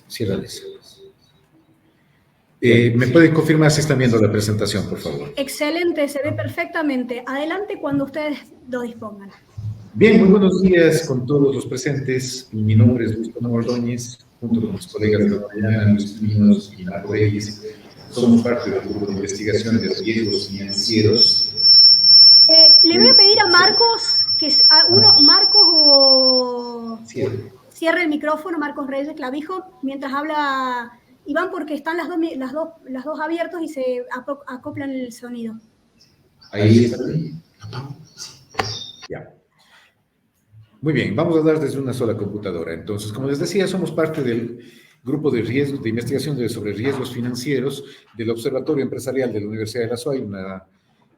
Ciérrales. ¿Me pueden confirmar si están viendo la presentación, por favor? Excelente, se ve perfectamente. Adelante cuando ustedes lo dispongan. Bien, muy buenos días con todos los presentes. Mi nombre es Gustavo Ordóñez, junto con mis colegas de Orellana, Luis Pinos y Marco Reyes. Somos parte del grupo de investigación de riesgos financieros. Le voy a pedir a Marcos, Marcos o... Cierre el micrófono, Marcos Reyes Clavijo, mientras habla Iván, porque están las dos abiertos y se acoplan el sonido. Ahí está. Ya. Muy bien, vamos a dar desde una sola computadora. Entonces, como les decía, somos parte del grupo de riesgos, de investigación sobre riesgos financieros del Observatorio Empresarial de la Universidad de La Suay, una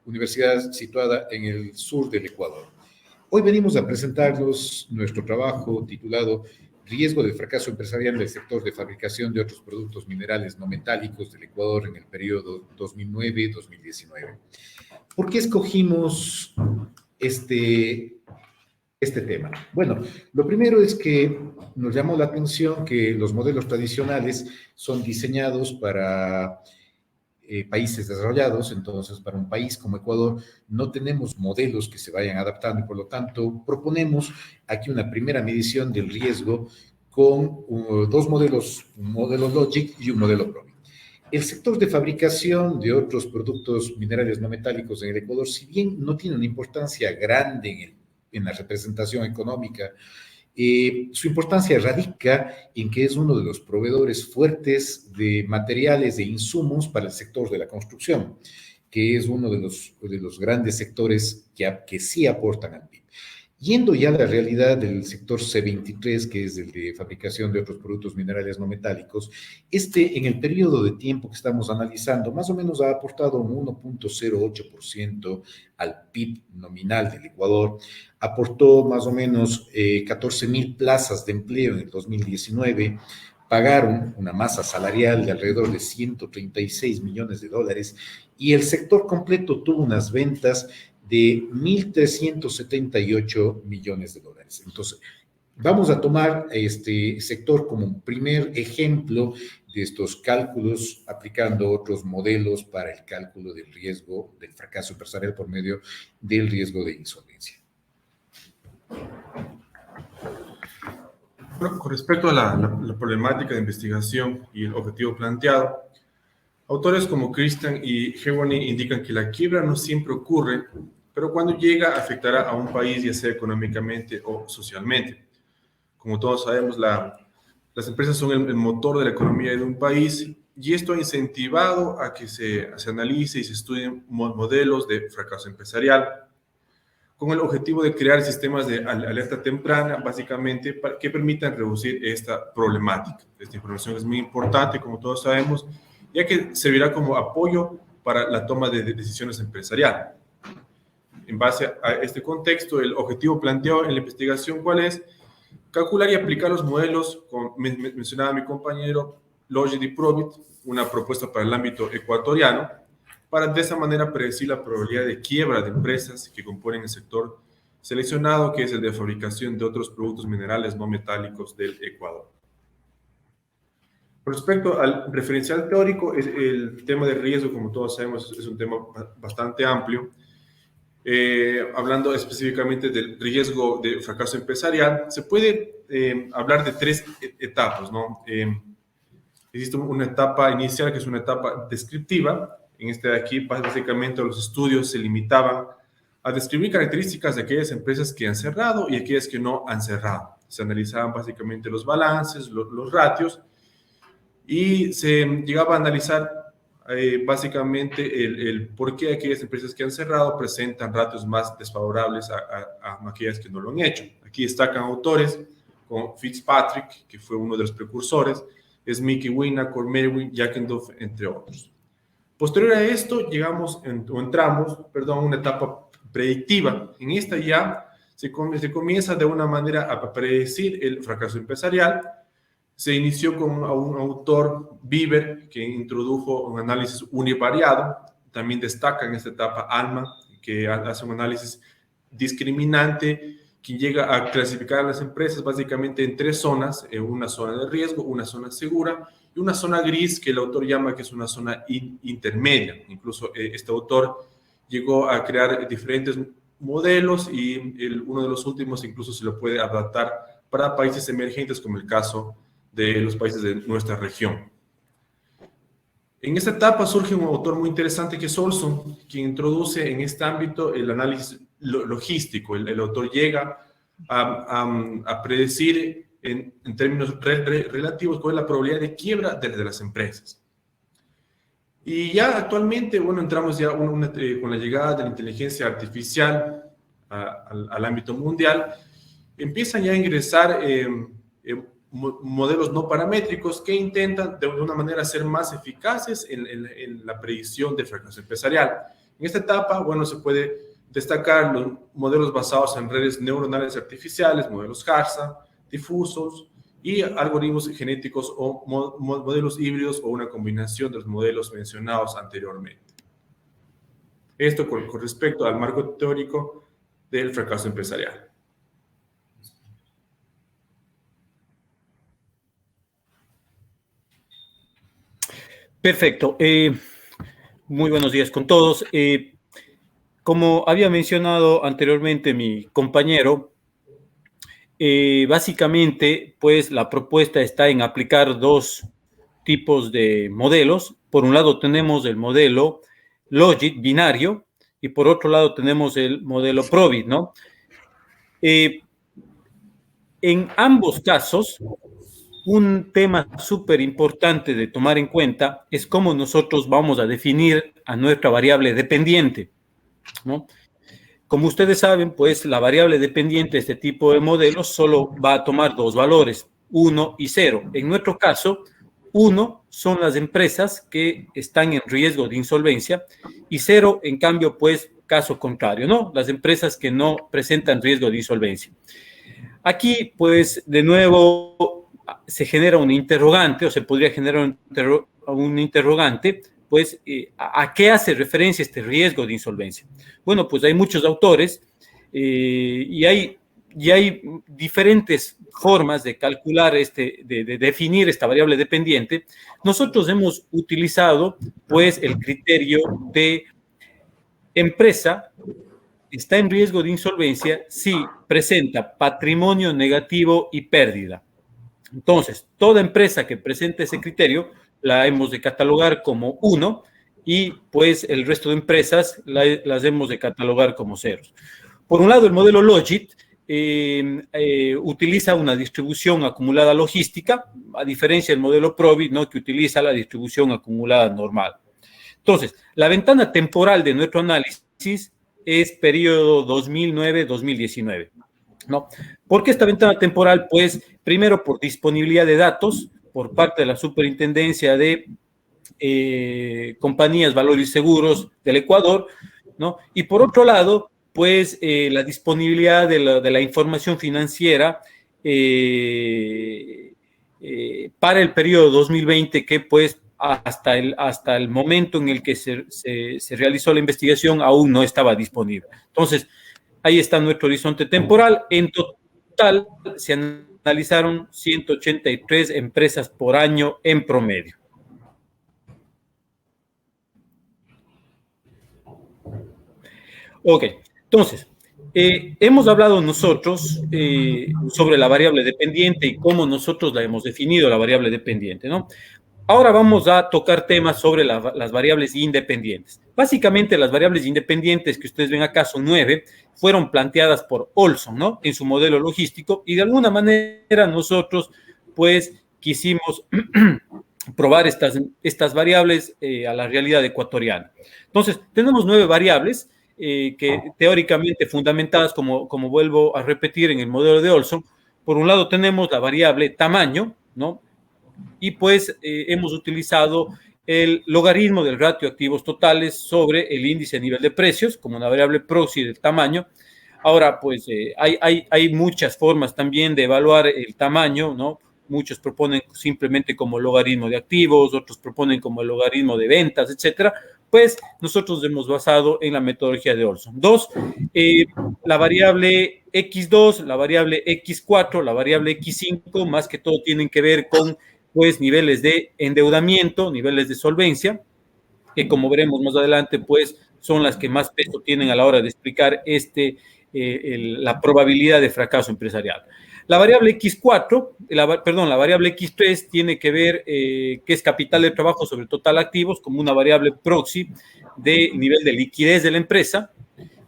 universidad situada en el sur del Ecuador. Hoy venimos a presentarles nuestro trabajo titulado Riesgo de fracaso empresarial del sector de fabricación de otros productos minerales no metálicos del Ecuador en el periodo 2009-2019. ¿Por qué escogimos este tema? Bueno, lo primero es que nos llamó la atención que los modelos tradicionales son diseñados para países desarrollados. Entonces, para un país como Ecuador no tenemos modelos que se vayan adaptando y por lo tanto proponemos aquí una primera medición del riesgo con dos modelos, un modelo Logic y un modelo Probi. El sector de fabricación de otros productos minerales no metálicos en el Ecuador, si bien no tiene una importancia grande en la representación económica, su importancia radica en que es uno de los proveedores fuertes de materiales e insumos para el sector de la construcción, que es uno de los grandes sectores que sí aportan al PIB. Yendo ya a la realidad del sector C23, que es el de fabricación de otros productos minerales no metálicos, en el periodo de tiempo que estamos analizando, más o menos ha aportado un 1.08% al PIB nominal del Ecuador, aportó más o menos 14.000 plazas de empleo en el 2019, pagaron una masa salarial de alrededor de 136 millones de dólares y el sector completo tuvo unas ventas de 1.378 millones de dólares. Entonces, vamos a tomar este sector como un primer ejemplo de estos cálculos, aplicando otros modelos para el cálculo del riesgo del fracaso empresarial por medio del riesgo de insolvencia. Bueno, con respecto a la problemática de investigación y el objetivo planteado, autores como Christian y Hewani indican que la quiebra no siempre ocurre, pero cuando llega afectará a un país, ya sea económicamente o socialmente. Como todos sabemos, las empresas son el motor de la economía de un país y esto ha incentivado a que se analice y se estudien modelos de fracaso empresarial con el objetivo de crear sistemas de alerta temprana, básicamente, que permitan reducir esta problemática. Esta información es muy importante, como todos sabemos, ya que servirá como apoyo para la toma de decisiones empresariales. En base a este contexto, el objetivo planteado en la investigación, ¿cuál es? Calcular y aplicar los modelos, como mencionaba mi compañero, Logic y Probit, una propuesta para el ámbito ecuatoriano, para de esa manera predecir la probabilidad de quiebra de empresas que componen el sector seleccionado, que es el de fabricación de otros productos minerales no metálicos del Ecuador. Con respecto al referencial teórico, el tema de riesgo, como todos sabemos, es un tema bastante amplio. Hablando específicamente del riesgo de fracaso empresarial, se puede hablar de tres etapas, ¿no? Existe una etapa inicial que es una etapa descriptiva. En este de aquí, básicamente, los estudios se limitaban a describir características de aquellas empresas que han cerrado y aquellas que no han cerrado. Se analizaban básicamente los balances, los ratios, y se llegaba a analizar básicamente el por qué aquellas empresas que han cerrado presentan ratios más desfavorables a aquellas que no lo han hecho. Aquí destacan autores como Fitzpatrick, que fue uno de los precursores, Smith, Wina, Cormerwin, Jackendorf, entre otros. Posterior a esto, entramos a una etapa predictiva. En esta ya se comienza de una manera a predecir el fracaso empresarial. Se inició con un autor, Bieber, que introdujo un análisis univariado. También destaca en esta etapa Alma, que hace un análisis discriminante quien llega a clasificar a las empresas básicamente en tres zonas, una zona de riesgo, una zona segura y una zona gris que el autor llama que es una zona intermedia. Incluso este autor llegó a crear diferentes modelos y uno de los últimos incluso se lo puede adaptar para países emergentes como el caso de los países de nuestra región. En esta etapa surge un autor muy interesante que es Olson, quien introduce en este ámbito el análisis logístico. El autor llega a predecir en términos relativos cuál es la probabilidad de quiebra de las empresas. Y ya actualmente, bueno, entramos ya con la llegada de la inteligencia artificial al ámbito mundial, empiezan ya a ingresar modelos no paramétricos que intentan de una manera ser más eficaces en la predicción del fracaso empresarial. En esta etapa, bueno, se puede destacar los modelos basados en redes neuronales artificiales, modelos HARSA, difusos y algoritmos genéticos o modelos híbridos o una combinación de los modelos mencionados anteriormente. Esto con respecto al marco teórico del fracaso empresarial. Perfecto. Muy buenos días con todos. Como había mencionado anteriormente mi compañero, básicamente, pues la propuesta está en aplicar dos tipos de modelos. Por un lado tenemos el modelo Logit binario y por otro lado tenemos el modelo Probit, ¿no? En ambos casos, un tema súper importante de tomar en cuenta es cómo nosotros vamos a definir a nuestra variable dependiente, ¿no? Como ustedes saben, pues la variable dependiente de este tipo de modelos solo va a tomar dos valores, 1 y 0. En nuestro caso, 1 son las empresas que están en riesgo de insolvencia y 0, en cambio, pues caso contrario, ¿no? Las empresas que no presentan riesgo de insolvencia. Aquí, pues, de nuevo, se genera un interrogante, o se podría generar un interrogante, pues, ¿a qué hace referencia este riesgo de insolvencia? Bueno, pues hay muchos autores y hay diferentes formas de calcular, de definir esta variable dependiente. Nosotros hemos utilizado, pues, el criterio de empresa está en riesgo de insolvencia si presenta patrimonio negativo y pérdida. Entonces, toda empresa que presente ese criterio la hemos de catalogar como 1 y pues el resto de empresas las hemos de catalogar como 0. Por un lado, el modelo Logit utiliza una distribución acumulada logística, a diferencia del modelo Probit, ¿no?, que utiliza la distribución acumulada normal. Entonces, la ventana temporal de nuestro análisis es periodo 2009-2019. ¿No? ¿Por qué esta ventana temporal? Pues primero por disponibilidad de datos por parte de la Superintendencia de Compañías, Valores y Seguros del Ecuador, ¿no? Y por otro lado, pues la disponibilidad de la información financiera para el periodo 2020 que pues hasta el momento en el que se realizó la investigación aún no estaba disponible. Entonces, ahí está nuestro horizonte temporal. En total, se analizaron 183 empresas por año en promedio. Ok, entonces, hemos hablado nosotros sobre la variable dependiente y cómo nosotros la hemos definido, la variable dependiente, ¿no? Ahora vamos a tocar temas sobre las variables independientes. Básicamente, las variables independientes que ustedes ven acá son 9, fueron planteadas por Olson, ¿no?, en su modelo logístico, y de alguna manera nosotros, pues, quisimos probar estas variables a la realidad ecuatoriana. Entonces, tenemos 9 variables que teóricamente fundamentadas, como vuelvo a repetir, en el modelo de Olson. Por un lado tenemos la variable tamaño, ¿no?, y pues hemos utilizado el logaritmo del ratio activos totales sobre el índice de nivel de precios como una variable proxy del tamaño. Ahora, pues hay muchas formas también de evaluar el tamaño, ¿no? Muchos proponen simplemente como logaritmo de activos, otros proponen como el logaritmo de ventas, etcétera. pues nosotros hemos basado en la metodología de Olson. Dos, la variable X2, la variable X4, la variable X5, más que todo tienen que ver con pues niveles de endeudamiento, niveles de solvencia, que como veremos más adelante, pues son las que más peso tienen a la hora de explicar la probabilidad de fracaso empresarial. La variable X4, la variable X3 tiene que ver que es capital de trabajo sobre total activos como una variable proxy de nivel de liquidez de la empresa.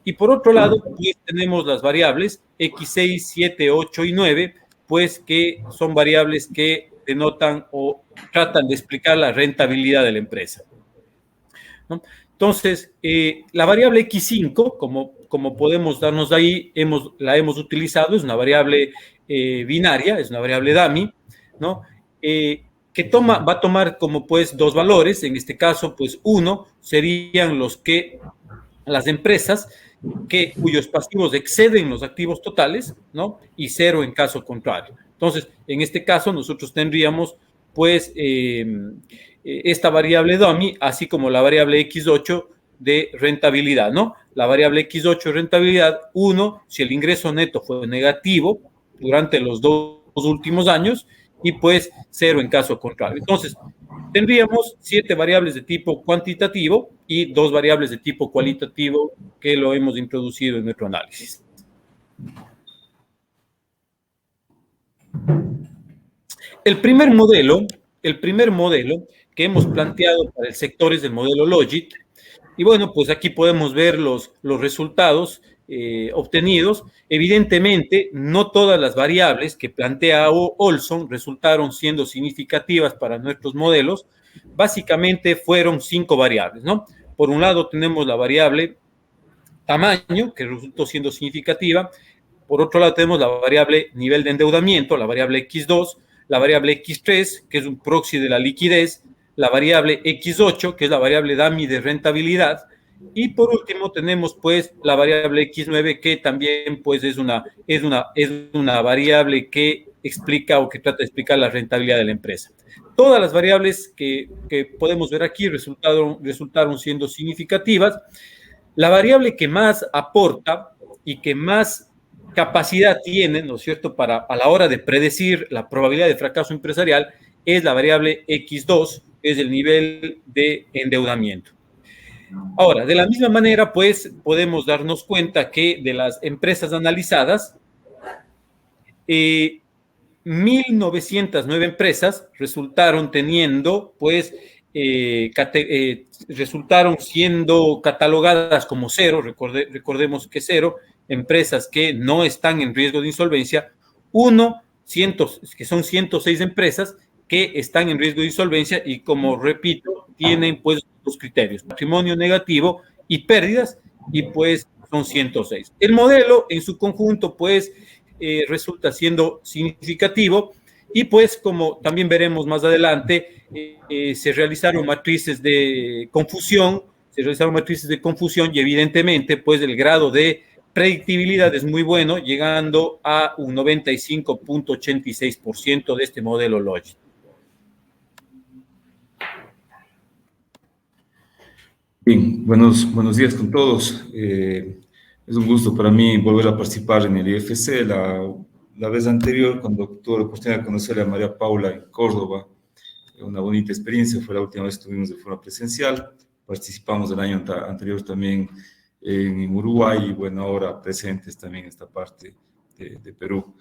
Y por otro lado, pues tenemos las variables X6, 7, 8 y 9, pues que son variables que denotan o tratan de explicar la rentabilidad de la empresa, ¿no? Entonces, la variable X5, como podemos darnos de ahí, la hemos utilizado, es una variable binaria, es una variable dummy, ¿no? Que va a tomar como pues dos valores, en este caso, pues uno serían las empresas cuyos pasivos exceden los activos totales, ¿no? Y cero en caso contrario. Entonces, en este caso, nosotros tendríamos, pues, esta variable dummy, así como la variable X8 de rentabilidad, ¿no? La variable X8 de rentabilidad, 1, si el ingreso neto fue negativo durante los 2 últimos años, y pues 0 en caso contrario. Entonces, tendríamos 7 variables de tipo cuantitativo y 2 variables de tipo cualitativo que lo hemos introducido en nuestro análisis. El primer modelo que hemos planteado para el sector es el modelo Logit. Y bueno, pues aquí podemos ver los resultados obtenidos. Evidentemente, no todas las variables que plantea Olson resultaron siendo significativas para nuestros modelos. Básicamente fueron 5 variables, ¿no? Por un lado tenemos la variable tamaño, que resultó siendo significativa. Por otro lado tenemos la variable nivel de endeudamiento, la variable X2, la variable X3, que es un proxy de la liquidez, la variable X8, que es la variable dummy de rentabilidad, y por último tenemos pues la variable X9, que también pues es una variable que explica o que trata de explicar la rentabilidad de la empresa. Todas las variables que podemos ver aquí resultaron siendo significativas. La variable que más aporta y que más capacidad tiene, ¿no es cierto?, a la hora de predecir la probabilidad de fracaso empresarial es la variable X2, que es el nivel de endeudamiento. Ahora, de la misma manera, pues, podemos darnos cuenta que de las empresas analizadas, 1.909 empresas resultaron teniendo, pues, resultaron siendo catalogadas como cero, recordemos que cero, empresas que no están en riesgo de insolvencia, que son 106 empresas que están en riesgo de insolvencia y, como repito, tienen pues los criterios, patrimonio negativo y pérdidas, y pues son 106. El modelo en su conjunto pues resulta siendo significativo y pues como también veremos más adelante se realizaron matrices de confusión y evidentemente pues el grado de predictibilidad es muy bueno, llegando a un 95.86% de este modelo Logit. Bien, buenos días con todos. Es un gusto para mí volver a participar en el IFC. La vez anterior, cuando tuve la oportunidad de conocer a María Paula en Córdoba, una bonita experiencia, fue la última vez que estuvimos de forma presencial. Participamos el año anterior también en Uruguay y bueno, ahora presentes también en esta parte de Perú.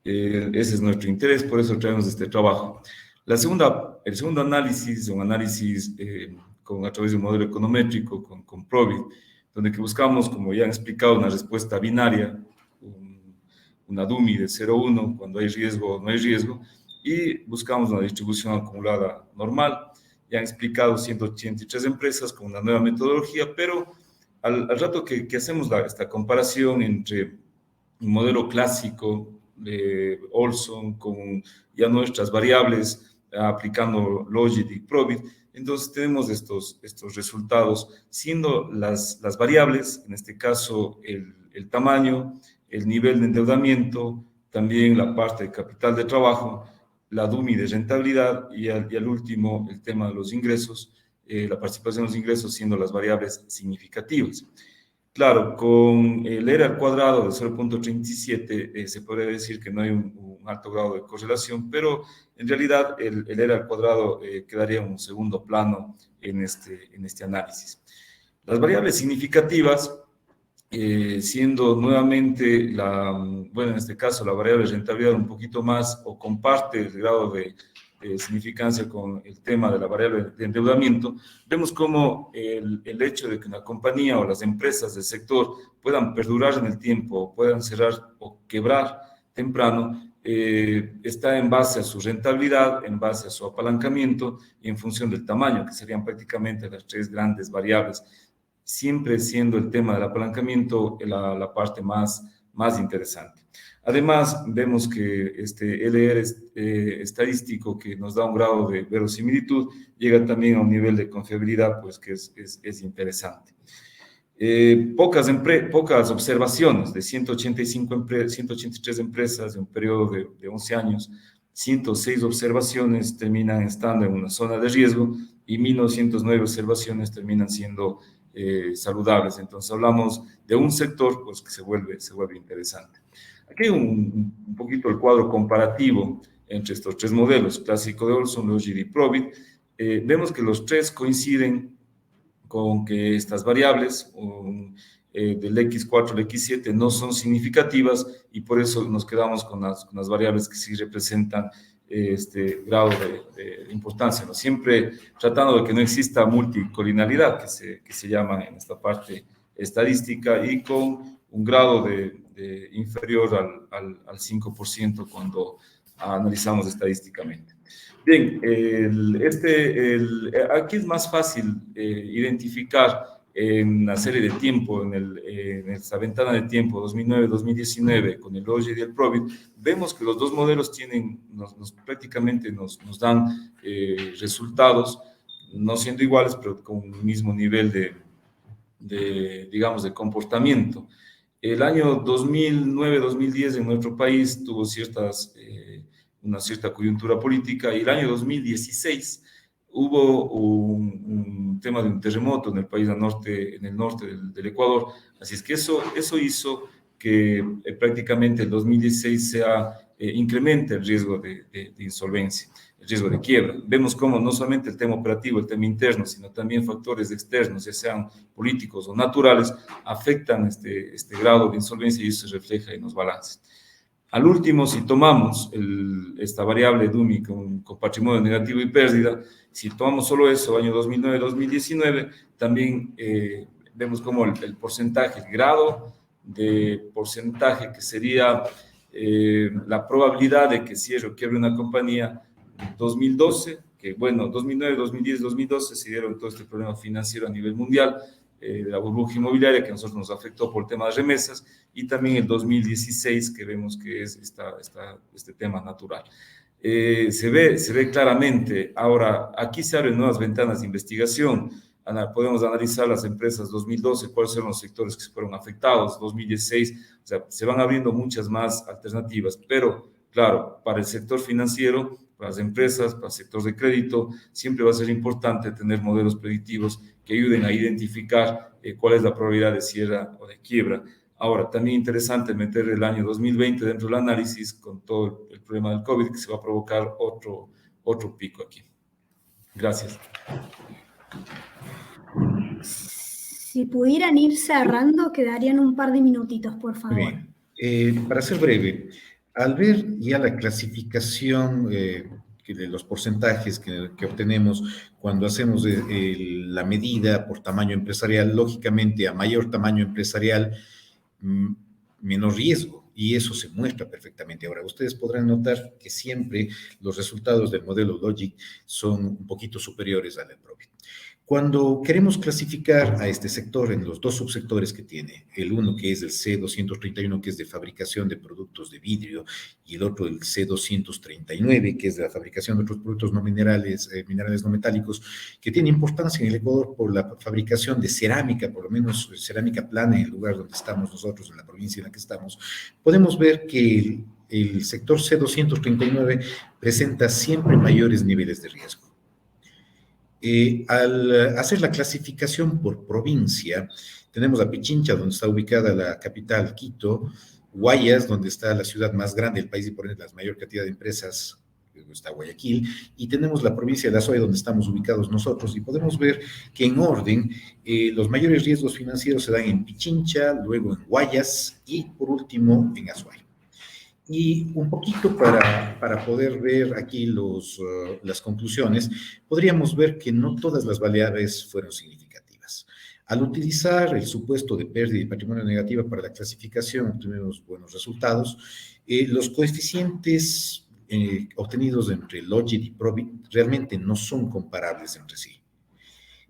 Ese es nuestro interés, por eso traemos este trabajo. El segundo análisis, un análisis a través de un modelo econométrico con Probit, donde que buscamos, como ya han explicado, una respuesta binaria, una dummy de 0,1, cuando hay riesgo o no hay riesgo, y buscamos una distribución acumulada normal. Ya han explicado 183 empresas con una nueva metodología, pero al rato que hacemos esta comparación entre un modelo clásico de Olson con ya nuestras variables, aplicando Logit y Probit, entonces tenemos estos resultados, siendo las variables, en este caso el tamaño, el nivel de endeudamiento, también la parte de capital de trabajo, la dummy de rentabilidad y al último el tema de los ingresos, la participación de los ingresos siendo las variables significativas. Claro, con el ERA al cuadrado de 0.37 se podría decir que no hay un alto grado de correlación, pero en realidad el ERA al cuadrado quedaría en un segundo plano en este análisis. Las variables significativas, siendo nuevamente, en este caso la variable de rentabilidad un poquito más o comparte el grado de significancia con el tema de la variable de endeudamiento, vemos cómo el hecho de que una compañía o las empresas del sector puedan perdurar en el tiempo, puedan cerrar o quebrar temprano, está en base a su rentabilidad, en base a su apalancamiento y en función del tamaño, que serían prácticamente las tres grandes variables, siempre siendo el tema del apalancamiento la parte más interesante. Además, vemos que este LR estadístico, que nos da un grado de verosimilitud, llega también a un nivel de confiabilidad, pues que es interesante. Pocas observaciones de 183 empresas de un periodo de 11 años, 106 observaciones terminan estando en una zona de riesgo y 1.909 observaciones terminan siendo saludables. Entonces hablamos de un sector pues, que se vuelve interesante. Aquí hay un poquito el cuadro comparativo entre estos tres modelos, clásico de Olson, Logid y Probit. Vemos que los tres coinciden con que estas variables del X4 al X7 no son significativas y por eso nos quedamos con las variables que sí representan este grado de importancia, ¿no? Siempre tratando de que no exista multicolinalidad, que se llama en esta parte estadística, y con un grado inferior al 5% cuando analizamos estadísticamente. Bien, aquí es más fácil identificar en la serie de tiempo, en esta ventana de tiempo 2009-2019 con el Logid y el Probit, vemos que los dos modelos prácticamente nos dan resultados, no siendo iguales, pero con un mismo nivel digamos, de comportamiento. El año 2009-2010 en nuestro país tuvo una cierta coyuntura política, y el año 2016 hubo un tema de un terremoto en el país en el norte del Ecuador, así es que eso hizo que prácticamente el 2016 incremente el riesgo de insolvencia, el riesgo de quiebra. Vemos cómo no solamente el tema operativo, el tema interno, sino también factores externos, ya sean políticos o naturales, afectan este grado de insolvencia, y eso se refleja en los balances. Al último, si tomamos esta variable DUMI con patrimonio negativo y pérdida, si tomamos solo eso, año 2009-2019, también vemos como el porcentaje, el grado de porcentaje que sería la probabilidad de que cierre o quiebre una compañía. 2012, que bueno, 2009, 2010, 2012 se dieron todo este problema financiero a nivel mundial, la burbuja inmobiliaria que a nosotros nos afectó por el tema de remesas, y también el 2016, que vemos que es este tema natural. Se ve claramente. Ahora, aquí se abren nuevas ventanas de investigación. Podemos analizar las empresas 2012, cuáles fueron los sectores que fueron afectados, 2016, o sea, se van abriendo muchas más alternativas, pero claro, para el sector financiero, para las empresas, para el sector de crédito, siempre va a ser importante tener modelos predictivos que ayuden a identificar cuál es la probabilidad de cierre o de quiebra. Ahora, también interesante meter el año 2020 dentro del análisis con todo el problema del COVID, que se va a provocar otro pico aquí. Gracias. Si pudieran ir cerrando, quedarían un par de minutitos, por favor. Bien. Para ser breve, al ver ya la clasificación de los porcentajes que obtenemos cuando hacemos la medida por tamaño empresarial, lógicamente a mayor tamaño empresarial, menos riesgo, y eso se muestra perfectamente. Ahora, ustedes podrán notar que siempre los resultados del modelo Logid son un poquito superiores al del Probit. Cuando queremos clasificar a este sector en los dos subsectores que tiene, el uno que es el C231, que es de fabricación de productos de vidrio, y el otro el C239, que es de la fabricación de otros productos no minerales, minerales no metálicos, que tiene importancia en el Ecuador por la fabricación de cerámica, por lo menos cerámica plana en el lugar donde estamos nosotros, en la provincia en la que estamos, podemos ver que el sector C239 presenta siempre mayores niveles de riesgo. Al hacer la clasificación por provincia, tenemos a Pichincha, donde está ubicada la capital, Quito, Guayas, donde está la ciudad más grande del país y por ende la mayor cantidad de empresas, está Guayaquil, y tenemos la provincia de Azuay, donde estamos ubicados nosotros, y podemos ver que en orden, los mayores riesgos financieros se dan en Pichincha, luego en Guayas y por último en Azuay. Y un poquito para poder ver aquí las conclusiones, podríamos ver que no todas las variables fueron significativas. Al utilizar el supuesto de pérdida y patrimonio negativa para la clasificación, obtuvimos buenos resultados. Los coeficientes obtenidos entre Logit y Probit realmente no son comparables entre sí.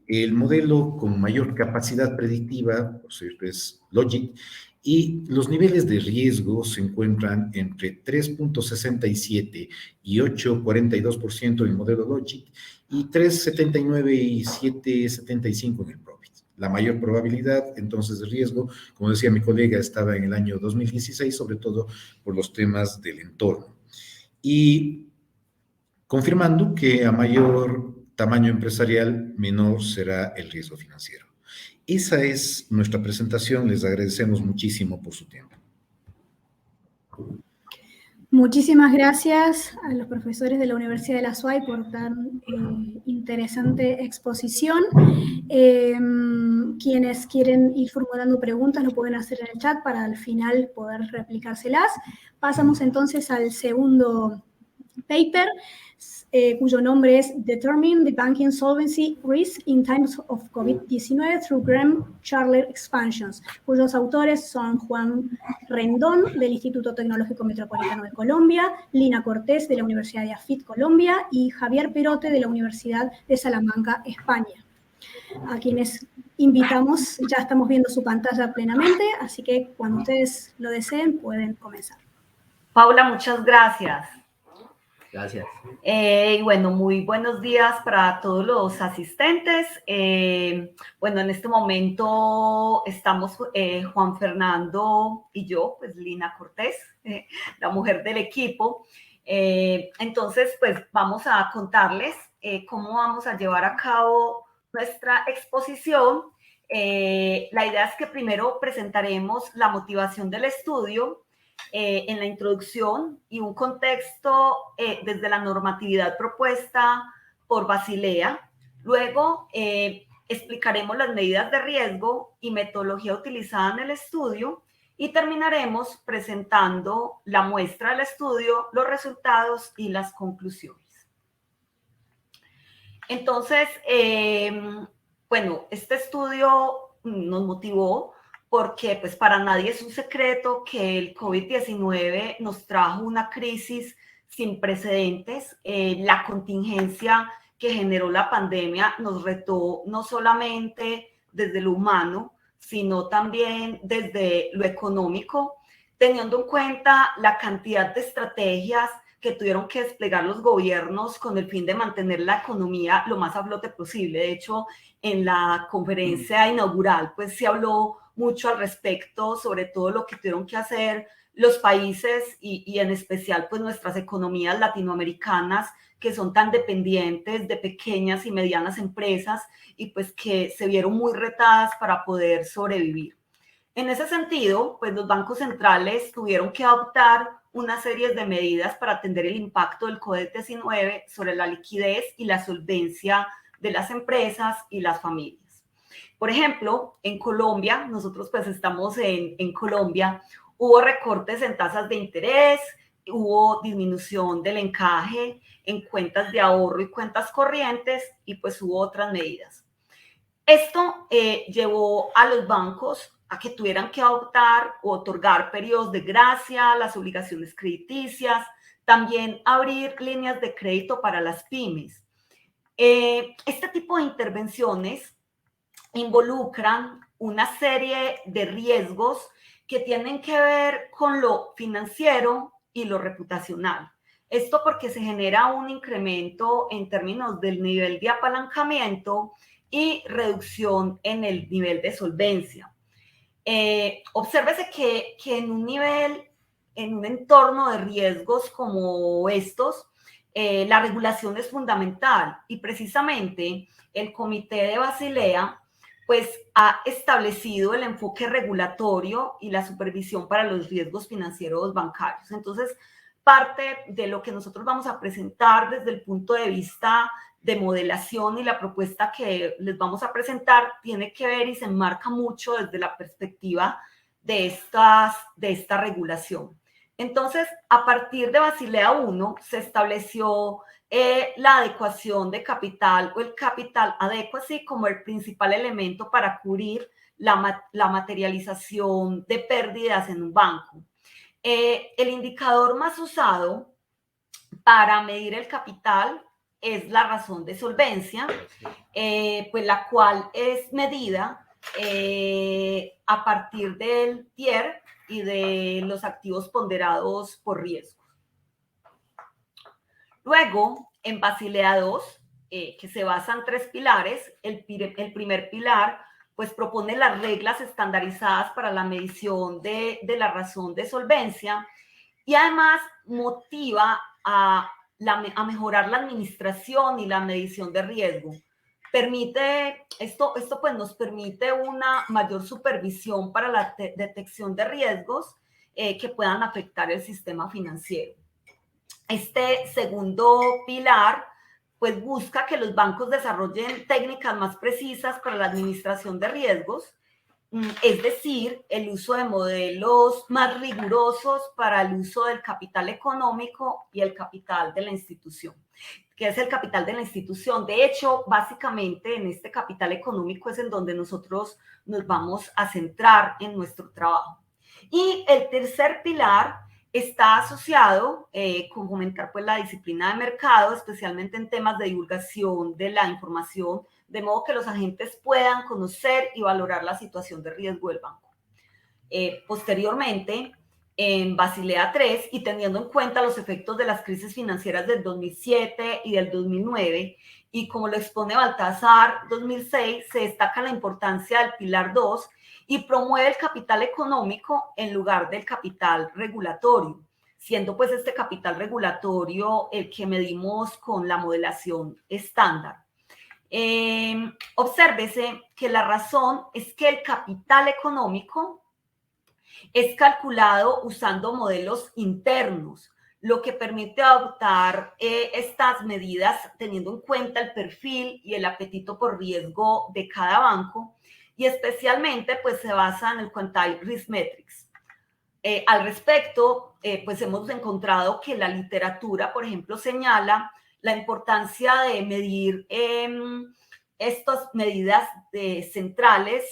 El modelo con mayor capacidad predictiva, por cierto, es Logit, y los niveles de riesgo se encuentran entre 3.67 y 8.42% en el modelo Logit y 3.79 y 7.75 en el Probit. La mayor probabilidad, entonces, de riesgo, como decía mi colega, estaba en el año 2016, sobre todo por los temas del entorno. Y confirmando que a mayor tamaño empresarial, menor será el riesgo financiero. Esa es nuestra presentación. Les agradecemos muchísimo por su tiempo. Muchísimas gracias a los profesores de la Universidad de la SUAY por tan interesante exposición. Quienes quieren ir formulando preguntas lo pueden hacer en el chat para al final poder replicárselas. Pasamos entonces al segundo paper, cuyo nombre es Determine the Banking Solvency Risk in Times of COVID-19 through Graham-Charler Expansions, cuyos autores son Juan Rendón, del Instituto Tecnológico Metropolitano de Colombia, Lina Cortés, de la Universidad de AFIT Colombia, y Javier Perote, de la Universidad de Salamanca, España. A quienes invitamos, ya estamos viendo su pantalla plenamente, así que cuando ustedes lo deseen pueden comenzar. Paula, muchas gracias. Gracias. Y bueno, muy buenos días para todos los asistentes. Bueno, en este momento estamos Juan Fernando y yo, pues Lina Cortés, la mujer del equipo. Entonces, pues vamos a contarles cómo vamos a llevar a cabo nuestra exposición. La idea es que primero presentaremos la motivación del estudio, en la introducción y un contexto desde la normatividad propuesta por Basilea. Luego explicaremos las medidas de riesgo y metodología utilizada en el estudio y terminaremos presentando la muestra del estudio, los resultados y las conclusiones. Entonces, bueno, este estudio nos motivó porque pues para nadie es un secreto que el COVID-19 nos trajo una crisis sin precedentes. La contingencia que generó la pandemia nos retó no solamente desde lo humano, sino también desde lo económico, teniendo en cuenta la cantidad de estrategias que tuvieron que desplegar los gobiernos con el fin de mantener la economía lo más a flote posible. De hecho, en la conferencia inaugural pues se habló mucho al respecto, sobre todo lo que tuvieron que hacer los países y en especial pues nuestras economías latinoamericanas, que son tan dependientes de pequeñas y medianas empresas y pues que se vieron muy retadas para poder sobrevivir. En ese sentido, pues los bancos centrales tuvieron que adoptar una serie de medidas para atender el impacto del COVID-19 sobre la liquidez y la solvencia de las empresas y las familias. Por ejemplo, en Colombia, nosotros pues estamos en Colombia, hubo recortes en tasas de interés, hubo disminución del encaje en cuentas de ahorro y cuentas corrientes y pues hubo otras medidas. Esto llevó a los bancos a que tuvieran que adoptar o otorgar periodos de gracia, las obligaciones crediticias, también abrir líneas de crédito para las pymes. Este tipo de intervenciones involucran una serie de riesgos que tienen que ver con lo financiero y lo reputacional. Esto porque se genera un incremento en términos del nivel de apalancamiento y reducción en el nivel de solvencia. Obsérvese que en un entorno de riesgos como estos, la regulación es fundamental y precisamente el Comité de Basilea pues ha establecido el enfoque regulatorio y la supervisión para los riesgos financieros bancarios. Entonces, parte de lo que nosotros vamos a presentar desde el punto de vista de modelación y la propuesta que les vamos a presentar tiene que ver y se enmarca mucho desde la perspectiva de esta regulación. Entonces, a partir de Basilea I se estableció la adecuación de capital o el capital adequacy como el principal elemento para cubrir la materialización de pérdidas en un banco. El indicador más usado para medir el capital es la razón de solvencia, pues la cual es medida a partir del TIER y de los activos ponderados por riesgo. Luego, en Basilea II, que se basa en 3 pilares, el primer pilar pues propone las reglas estandarizadas para la medición de la razón de solvencia y además motiva a mejorar la administración y la medición de riesgo. Esto pues nos permite una mayor supervisión para la detección de riesgos que puedan afectar el sistema financiero. Este segundo pilar pues busca que los bancos desarrollen técnicas más precisas para la administración de riesgos, es decir, el uso de modelos más rigurosos para el uso del capital económico y el capital de la institución. ¿Qué es el capital de la institución? De hecho, básicamente en este capital económico es en donde nosotros nos vamos a centrar en nuestro trabajo. Y el tercer pilar está asociado con fomentar pues, la disciplina de mercado, especialmente en temas de divulgación de la información, de modo que los agentes puedan conocer y valorar la situación de riesgo del banco. Posteriormente, en Basilea III, y teniendo en cuenta los efectos de las crisis financieras del 2007 y del 2009, y como lo expone Baltasar 2006, se destaca la importancia del Pilar 2 y promueve el capital económico en lugar del capital regulatorio, siendo pues este capital regulatorio el que medimos con la modelación estándar. Obsérvese que la razón es que el capital económico es calculado usando modelos internos, lo que permite adoptar estas medidas teniendo en cuenta el perfil y el apetito por riesgo de cada banco y especialmente pues se basa en el Quantile Risk Matrix. Al respecto, pues hemos encontrado que la literatura, por ejemplo, señala la importancia de medir estas medidas centrales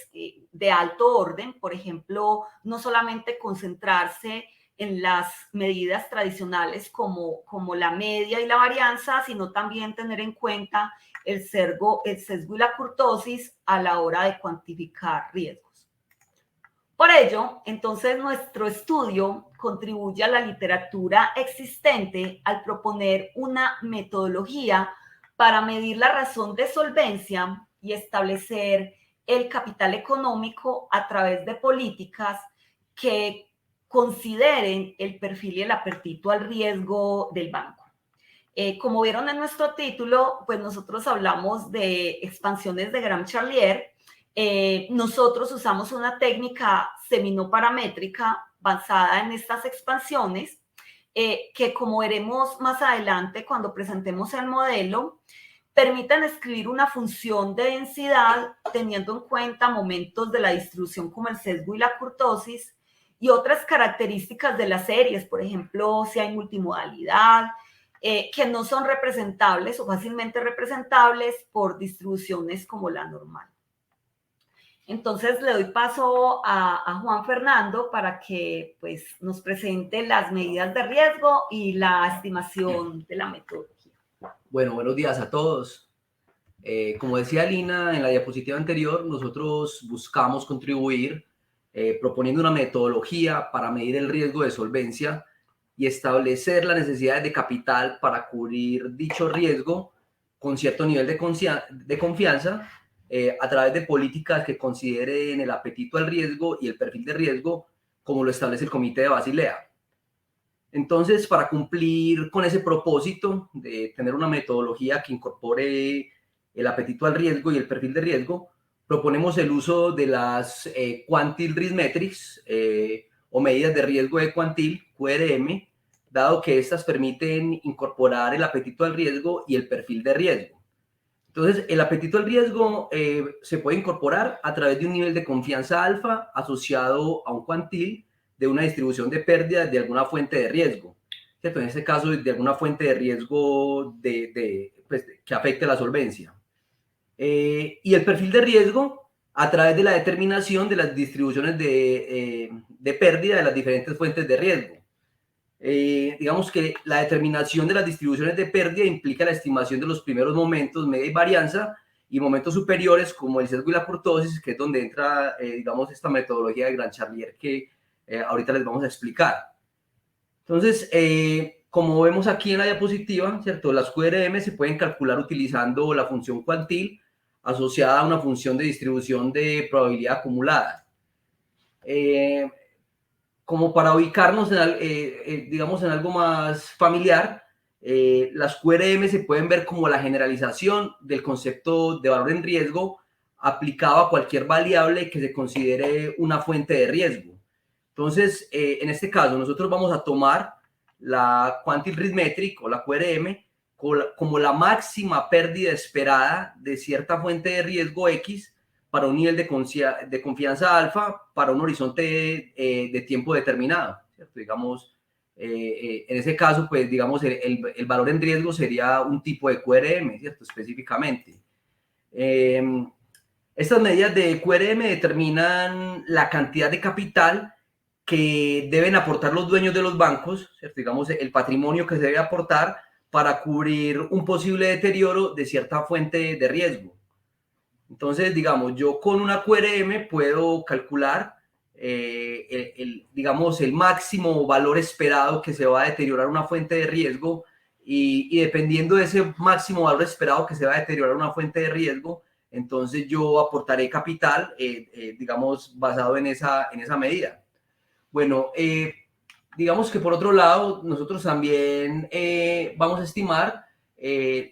de alto orden, por ejemplo, no solamente concentrarse en las medidas tradicionales como la media y la varianza, sino también tener en cuenta el sesgo y la kurtosis a la hora de cuantificar riesgos. Por ello, entonces, nuestro estudio contribuye a la literatura existente al proponer una metodología para medir la razón de solvencia y establecer el capital económico a través de políticas que consideren el perfil y el apetito al riesgo del banco. Como vieron en nuestro título, pues nosotros hablamos de expansiones de Gram-Charlier. Nosotros usamos una técnica seminoparamétrica basada en estas expansiones, que como veremos más adelante cuando presentemos el modelo, permiten escribir una función de densidad teniendo en cuenta momentos de la distribución como el sesgo y la kurtosis y otras características de las series, por ejemplo, si hay multimodalidad, que no son representables o fácilmente representables por distribuciones como la normal. Entonces le doy paso a Juan Fernando para que pues, nos presente las medidas de riesgo y la estimación de la metodología. Bueno, buenos días a todos. Como decía Lina en la diapositiva anterior, nosotros buscamos contribuir proponiendo una metodología para medir el riesgo de solvencia y establecer las necesidades de capital para cubrir dicho riesgo con cierto nivel de confianza a través de políticas que consideren el apetito al riesgo y el perfil de riesgo como lo establece el Comité de Basilea. Entonces, para cumplir con ese propósito de tener una metodología que incorpore el apetito al riesgo y el perfil de riesgo, proponemos el uso de las Quantile Risk Metrics o medidas de riesgo de Quantile, QRM, dado que estas permiten incorporar el apetito al riesgo y el perfil de riesgo. Entonces, el apetito al riesgo se puede incorporar a través de un nivel de confianza alfa asociado a un Quantile de una distribución de pérdidas de alguna fuente de riesgo, ¿cierto? En este caso, de alguna fuente de riesgo pues, que afecte la solvencia. Y el perfil de riesgo a través de la determinación de las distribuciones de pérdida de las diferentes fuentes de riesgo. Digamos que la determinación de las distribuciones de pérdida implica la estimación de los primeros momentos, media y varianza, y momentos superiores como el sesgo y la kurtosis, que es donde entra, digamos, esta metodología de Grant-Charlier que ahorita les vamos a explicar. Entonces, como vemos aquí en la diapositiva, ¿cierto? Las QRM se pueden calcular utilizando la función Quantile asociada a una función de distribución de probabilidad acumulada. Como para ubicarnos, digamos, en algo más familiar, las QRM se pueden ver como la generalización del concepto de valor en riesgo aplicado a cualquier variable que se considere una fuente de riesgo. Entonces, en este caso, nosotros vamos a tomar la Quantile Risk Metric o la QRM como la máxima pérdida esperada de cierta fuente de riesgo X para un nivel de confianza alfa para un horizonte de tiempo determinado, ¿cierto? Digamos, en ese caso, pues, digamos, el valor en riesgo sería un tipo de QRM, ¿cierto? Específicamente. Estas medidas de QRM determinan la cantidad de capital que deben aportar los dueños de los bancos, ¿cierto? Digamos, el patrimonio que se debe aportar para cubrir un posible deterioro de cierta fuente de riesgo. Entonces, digamos, yo con una QRM puedo calcular, digamos, el máximo valor esperado que se va a deteriorar una fuente de riesgo y dependiendo de ese máximo valor esperado que se va a deteriorar una fuente de riesgo, entonces yo aportaré capital, digamos, basado en esa medida. Bueno, digamos que por otro lado, nosotros también vamos a estimar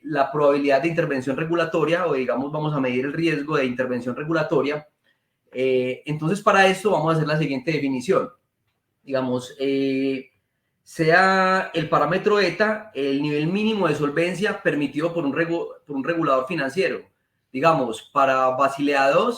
la probabilidad de intervención regulatoria o, digamos, vamos a medir el riesgo de intervención regulatoria. Entonces, para esto vamos a hacer la siguiente definición. Digamos, sea el parámetro eta el nivel mínimo de solvencia permitido por un regulador financiero. Digamos, para Basilea II,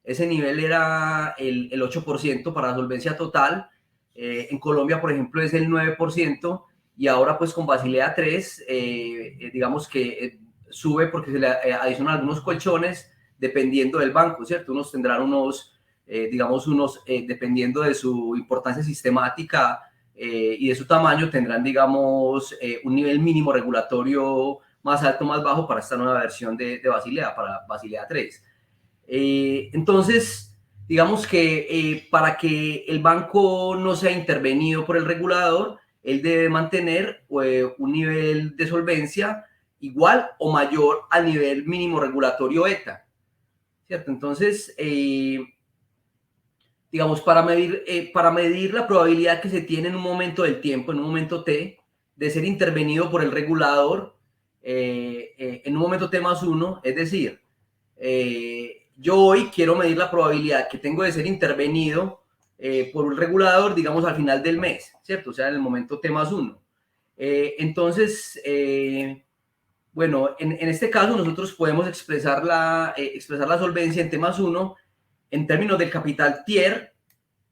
ese nivel era el 8% para la solvencia total. En Colombia, por ejemplo, es el 9%. Y ahora, pues, con Basilea III, digamos que sube porque se le adicionan algunos colchones dependiendo del banco, ¿cierto? Unos tendrán unos, digamos, dependiendo de su importancia sistemática y de su tamaño, tendrán, digamos, un nivel mínimo regulatorio más alto, más bajo para esta nueva versión de Basilea, para Basilea III. Entonces, digamos que para que el banco no sea intervenido por el regulador, él debe mantener un nivel de solvencia igual o mayor al nivel mínimo regulatorio ETA, ¿cierto? Entonces, digamos, para medir la probabilidad que se tiene en un momento del tiempo, en un momento T, de ser intervenido por el regulador en un momento T más 1, es decir, yo hoy quiero medir la probabilidad que tengo de ser intervenido por un regulador, digamos, al final del mes, ¿cierto? O sea, en el momento T más 1. Entonces, bueno, en este caso nosotros podemos expresar la solvencia en T más 1 en términos del capital TIER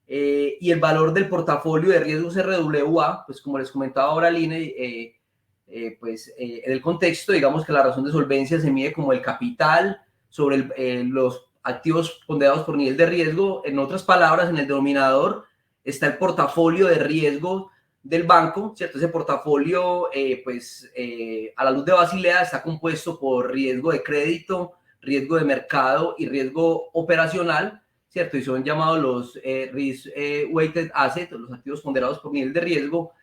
y el valor del portafolio de riesgos RWA, pues como les comentaba ahora Line, pues en el contexto, digamos que la razón de solvencia se mide como el capital sobre los activos ponderados por nivel de riesgo. En otras palabras, en el denominador está el portafolio de riesgo del banco, ¿cierto? Ese portafolio, a la luz de Basilea, está compuesto por riesgo de crédito, riesgo de mercado y riesgo operacional, ¿cierto? Y son llamados los risk weighted assets, los activos ponderados por nivel de riesgo.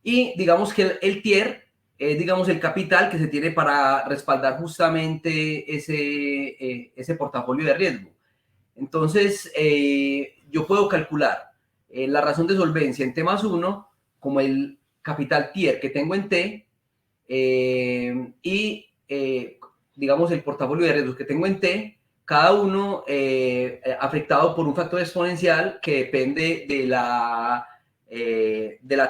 Y digamos que el TIER es, digamos, el capital que se tiene para respaldar justamente ese portafolio de riesgo. Entonces, yo puedo calcular la razón de solvencia en T más 1 como el capital tier que tengo en T y, digamos, el portafolio de riesgos que tengo en T, cada uno afectado por un factor exponencial que depende de la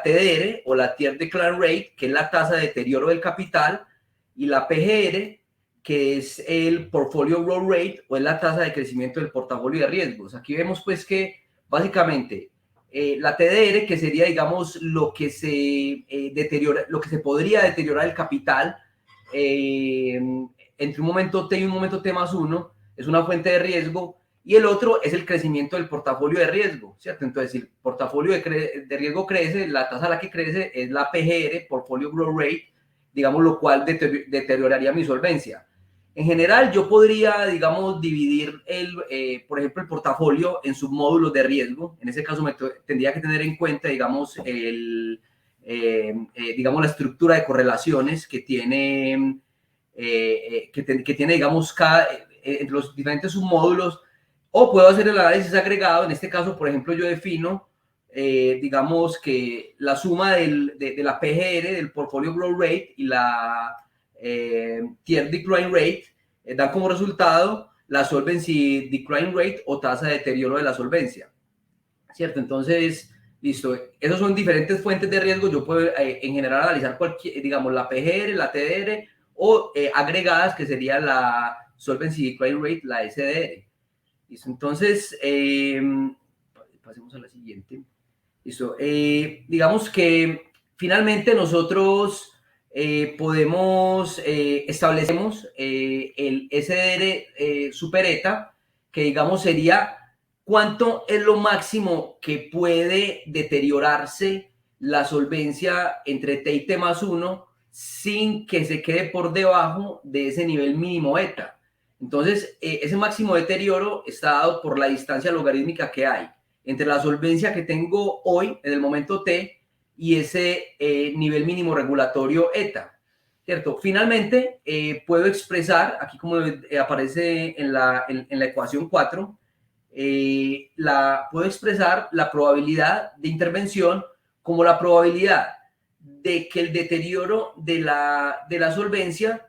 TDR o la Tier Decline Rate, que es la tasa de deterioro del capital, y la PGR, que es el Portfolio Growth Rate o es la tasa de crecimiento del portafolio de riesgos. Aquí vemos pues que básicamente la TDR, que sería, digamos, lo que se deteriora, lo que se podría deteriorar el capital entre un momento T y un momento T más 1, es una fuente de riesgo, y el otro es el crecimiento del portafolio de riesgo, ¿cierto? Entonces, si el portafolio de riesgo crece, la tasa a la que crece es la PGR, Portfolio Growth Rate, digamos, lo cual deterioraría mi solvencia. En general, yo podría, digamos, dividir, por ejemplo, el portafolio en submódulos de riesgo. En ese caso, tendría que tener en cuenta, digamos, digamos, la estructura de correlaciones que tiene, digamos, entre los diferentes submódulos, o puedo hacer el análisis agregado. En este caso, por ejemplo, yo defino, digamos, que la suma de la PGR, del Portfolio Growth Rate, y la Tier Decline Rate, dan como resultado la Solvency Decline Rate o tasa de deterioro de la solvencia, ¿cierto? Entonces, listo, esos son diferentes fuentes de riesgo. Yo puedo en general analizar cualquier, digamos, la PGR, la TDR, o agregadas, que sería la Solvency Decline Rate, la SDR. Listo, entonces, pasemos a la siguiente. Listo, digamos que finalmente nosotros establecemos el SDR super eta, que digamos sería cuánto es lo máximo que puede deteriorarse la solvencia entre T y T más 1 sin que se quede por debajo de ese nivel mínimo eta. Entonces, ese máximo deterioro está dado por la distancia logarítmica que hay entre la solvencia que tengo hoy en el momento T y ese nivel mínimo regulatorio eta, ¿cierto? Finalmente, puedo expresar, aquí como aparece en la ecuación 4, puedo expresar la probabilidad de intervención como la probabilidad de que el deterioro de la solvencia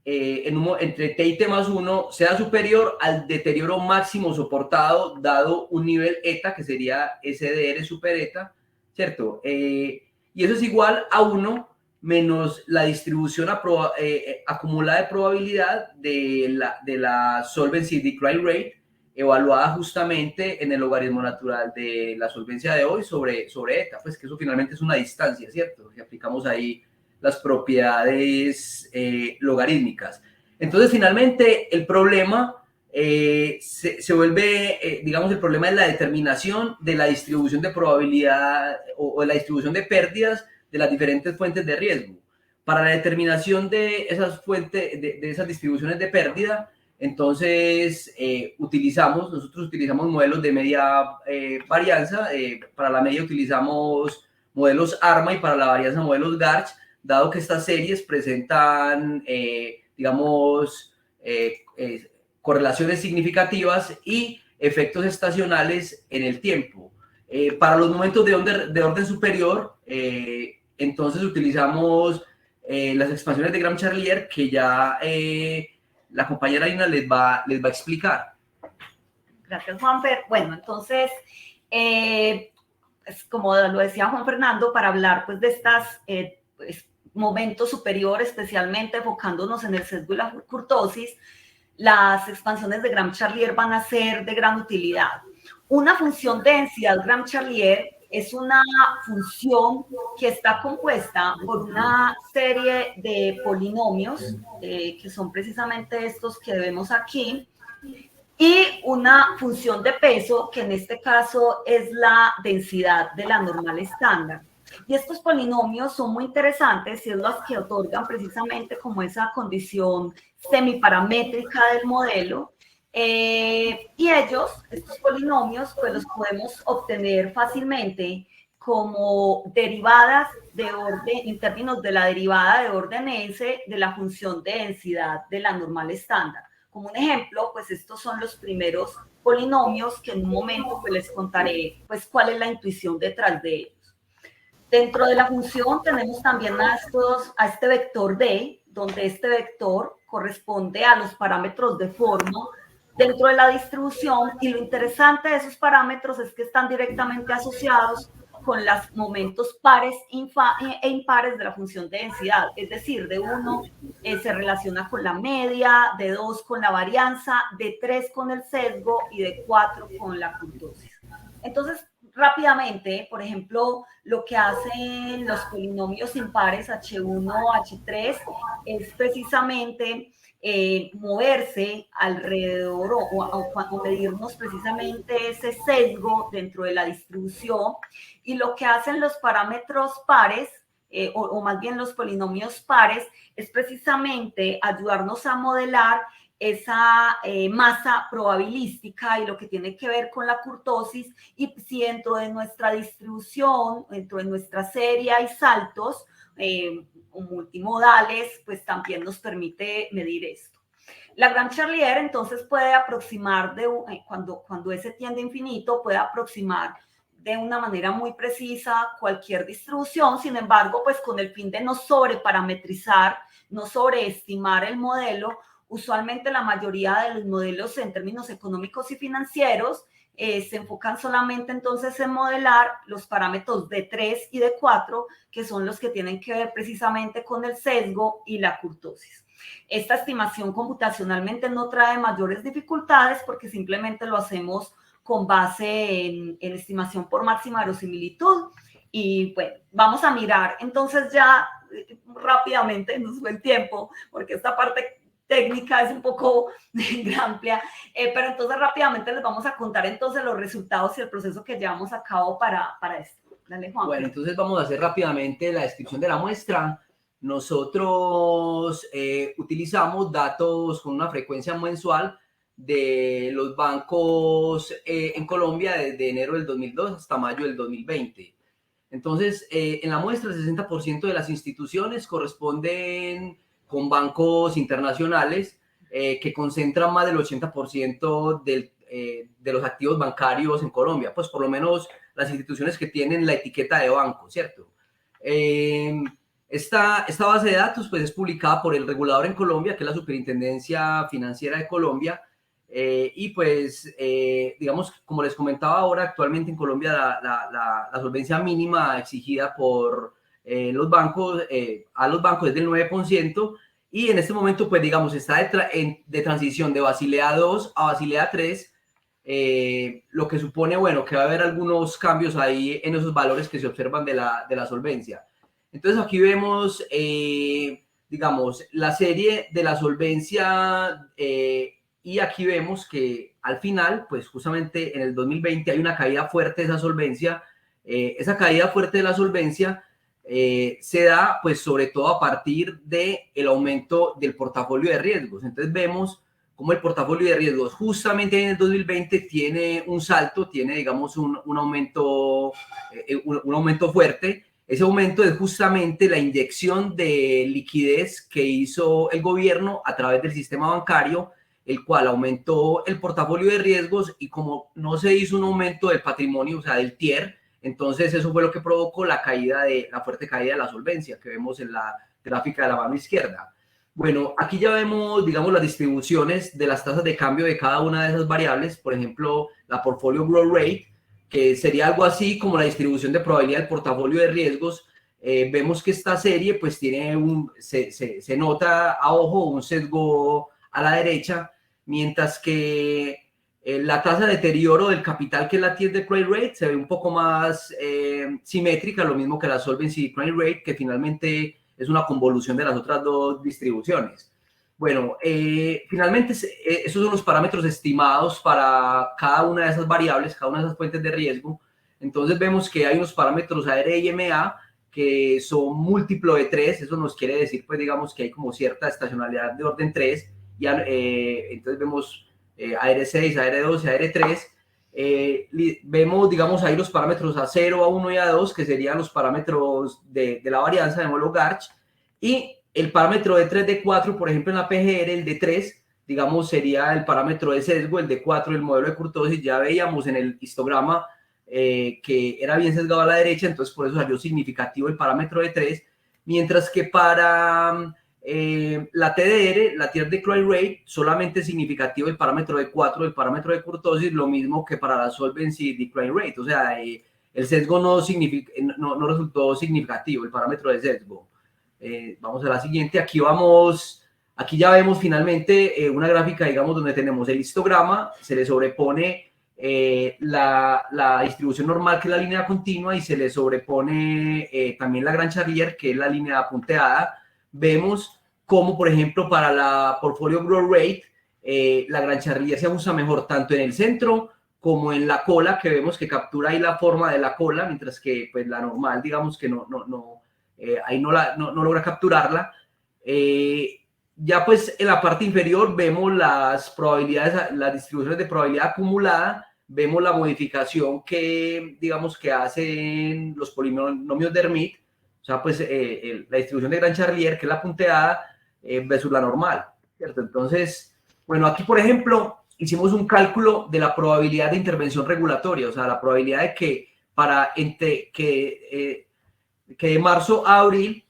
entre T y T más 1 sea superior al deterioro máximo soportado dado un nivel eta, que sería SDR super eta, ¿cierto? Y eso es igual a 1 menos la distribución acumulada de probabilidad de la Solvency Decline Rate, evaluada justamente en el logaritmo natural de la solvencia de hoy sobre eta, pues que eso finalmente es una distancia, ¿cierto? Si aplicamos ahí las propiedades logarítmicas. Entonces, finalmente, el problema se vuelve, digamos, el problema es la determinación de la distribución de probabilidad o de la distribución de pérdidas de las diferentes fuentes de riesgo. Para la determinación de esas fuentes, de esas distribuciones de pérdida, entonces nosotros utilizamos modelos de media varianza. Para la media utilizamos modelos ARMA y para la varianza modelos GARCH, dado que estas series presentan, digamos, correlaciones significativas y efectos estacionales en el tiempo. Para los momentos de orden superior, entonces utilizamos las expansiones de Gram-Charlier, que ya la compañera Ina les va a explicar. Gracias, Juanfer. Bueno, entonces, como lo decía Juan Fernando, para hablar pues de estas momentos superiores, especialmente enfocándonos en el sesgo y la curtosis, las expansiones de Gram-Charlier van a ser de gran utilidad. Una función de densidad Gram-Charlier es una función que está compuesta por una serie de polinomios, que son precisamente estos que vemos aquí, y una función de peso, que en este caso es la densidad de la normal estándar. Y estos polinomios son muy interesantes y es los que otorgan precisamente como esa condición semiparamétrica del modelo. Y estos polinomios, pues los podemos obtener fácilmente como derivadas de orden, en términos de la derivada de orden S de la función de densidad de la normal estándar. Como un ejemplo, pues estos son los primeros polinomios que en un momento pues les contaré pues cuál es la intuición detrás de ellos. Dentro de la función tenemos también a este vector D, donde este vector corresponde a los parámetros de forma dentro de la distribución, y lo interesante de esos parámetros es que están directamente asociados con los momentos pares e impares de la función de densidad, es decir, de 1 se relaciona con la media, de 2 con la varianza, de 3 con el sesgo y de 4 con la kurtosis. Entonces, rápidamente, por ejemplo, lo que hacen los polinomios impares H1, H3 es precisamente moverse alrededor o medirnos precisamente ese sesgo dentro de la distribución, y lo que hacen los parámetros pares, o más bien los polinomios pares, es precisamente ayudarnos a modelar esa masa probabilística y lo que tiene que ver con la kurtosis, y si dentro de nuestra distribución, dentro de nuestra serie hay saltos o multimodales, pues también nos permite medir esto. Lagrange Charlier entonces puede aproximar, cuando S tiende a infinito, puede aproximar de una manera muy precisa cualquier distribución. Sin embargo, pues con el fin de no sobreparametrizar, no sobreestimar el modelo, usualmente la mayoría de los modelos en términos económicos y financieros se enfocan solamente entonces en modelar los parámetros de 3 y de 4, que son los que tienen que ver precisamente con el sesgo y la kurtosis. Esta estimación computacionalmente no trae mayores dificultades porque simplemente lo hacemos con base en estimación por máxima verosimilitud. Y bueno, vamos a mirar entonces ya rápidamente, nos fue el tiempo porque esta parte técnica es un poco amplia, pero entonces rápidamente les vamos a contar entonces los resultados y el proceso que llevamos a cabo para esto. Dale, Juan. Bueno, entonces vamos a hacer rápidamente la descripción de la muestra. Nosotros utilizamos datos con una frecuencia mensual de los bancos en Colombia desde enero del 2002 hasta mayo del 2020. Entonces, en la muestra el 60% de las instituciones corresponden con bancos internacionales que concentran más del 80% de los activos bancarios en Colombia, pues por lo menos las instituciones que tienen la etiqueta de banco, ¿cierto? Esta base de datos pues, es publicada por el regulador en Colombia, que es la Superintendencia Financiera de Colombia, y pues, digamos, como les comentaba ahora, actualmente en Colombia la solvencia mínima exigida por los bancos, a los bancos es del 9%, y en este momento, pues digamos, está de transición de Basilea 2 a Basilea 3, lo que supone, bueno, que va a haber algunos cambios ahí en esos valores que se observan de la solvencia. Entonces aquí vemos, digamos, la serie de la solvencia, y aquí vemos que al final, pues justamente en el 2020 hay una caída fuerte de esa solvencia. Esa caída fuerte de la solvencia se da pues sobre todo a partir del aumento del portafolio de riesgos. Entonces vemos cómo el portafolio de riesgos justamente en el 2020 tiene un salto, tiene digamos un aumento fuerte. Ese aumento es justamente la inyección de liquidez que hizo el gobierno a través del sistema bancario, el cual aumentó el portafolio de riesgos, y como no se hizo un aumento del patrimonio, o sea, del TIER, entonces eso fue lo que provocó la fuerte caída de la solvencia que vemos en la gráfica de la mano izquierda. Bueno, aquí ya vemos, digamos, las distribuciones de las tasas de cambio de cada una de esas variables. Por ejemplo, la portfolio growth rate, que sería algo así como la distribución de probabilidad del portafolio de riesgos. Vemos que esta serie pues tiene se nota a ojo un sesgo a la derecha, mientras que la tasa de deterioro del capital, que es la TIER de credit rate, se ve un poco más simétrica, lo mismo que la solvency credit rate, que finalmente es una convolución de las otras dos distribuciones. Bueno, finalmente esos son los parámetros estimados para cada una de esas variables, cada una de esas fuentes de riesgo. Entonces vemos que hay unos parámetros AR y MA que son múltiplo de 3, eso nos quiere decir, pues digamos que hay como cierta estacionalidad de orden 3, y entonces vemos AR6, AR2 y AR3. Vemos, digamos, ahí los parámetros A0, A1 y A2, que serían los parámetros de la varianza de módulo Garch, y el parámetro de 3, de 4, por ejemplo, en la PGR, el de 3, digamos, sería el parámetro de sesgo, el de 4, el modelo de kurtosis. Ya veíamos en el histograma que era bien sesgado a la derecha, entonces por eso salió significativo el parámetro de 3, mientras que para la TDR, la Tier Decline Rate, solamente es significativo el parámetro de 4, el parámetro de kurtosis, lo mismo que para la Solvency Decline Rate, o sea, el sesgo no resultó significativo, el parámetro de sesgo. Vamos a la siguiente, aquí ya vemos finalmente una gráfica, digamos, donde tenemos el histograma, se le sobrepone la distribución normal, que es la línea continua, y se le sobrepone también la Gran Charlier, que es la línea punteada. Vemos cómo, por ejemplo, para la Portfolio Growth Rate, la Gran Charlier se usa mejor tanto en el centro como en la cola, que vemos que captura ahí la forma de la cola, mientras que pues, la normal, digamos que ahí no logra capturarla. Ya pues en la parte inferior vemos las probabilidades, las distribuciones de probabilidad acumulada, vemos la modificación que, digamos, que hacen los polinomios de Hermite, o sea, pues la distribución de Gran Charlier, que es la punteada, versus la normal, ¿cierto? Entonces, bueno, aquí, por ejemplo, hicimos un cálculo de la probabilidad de intervención regulatoria, o sea, la probabilidad de que que de marzo a abril,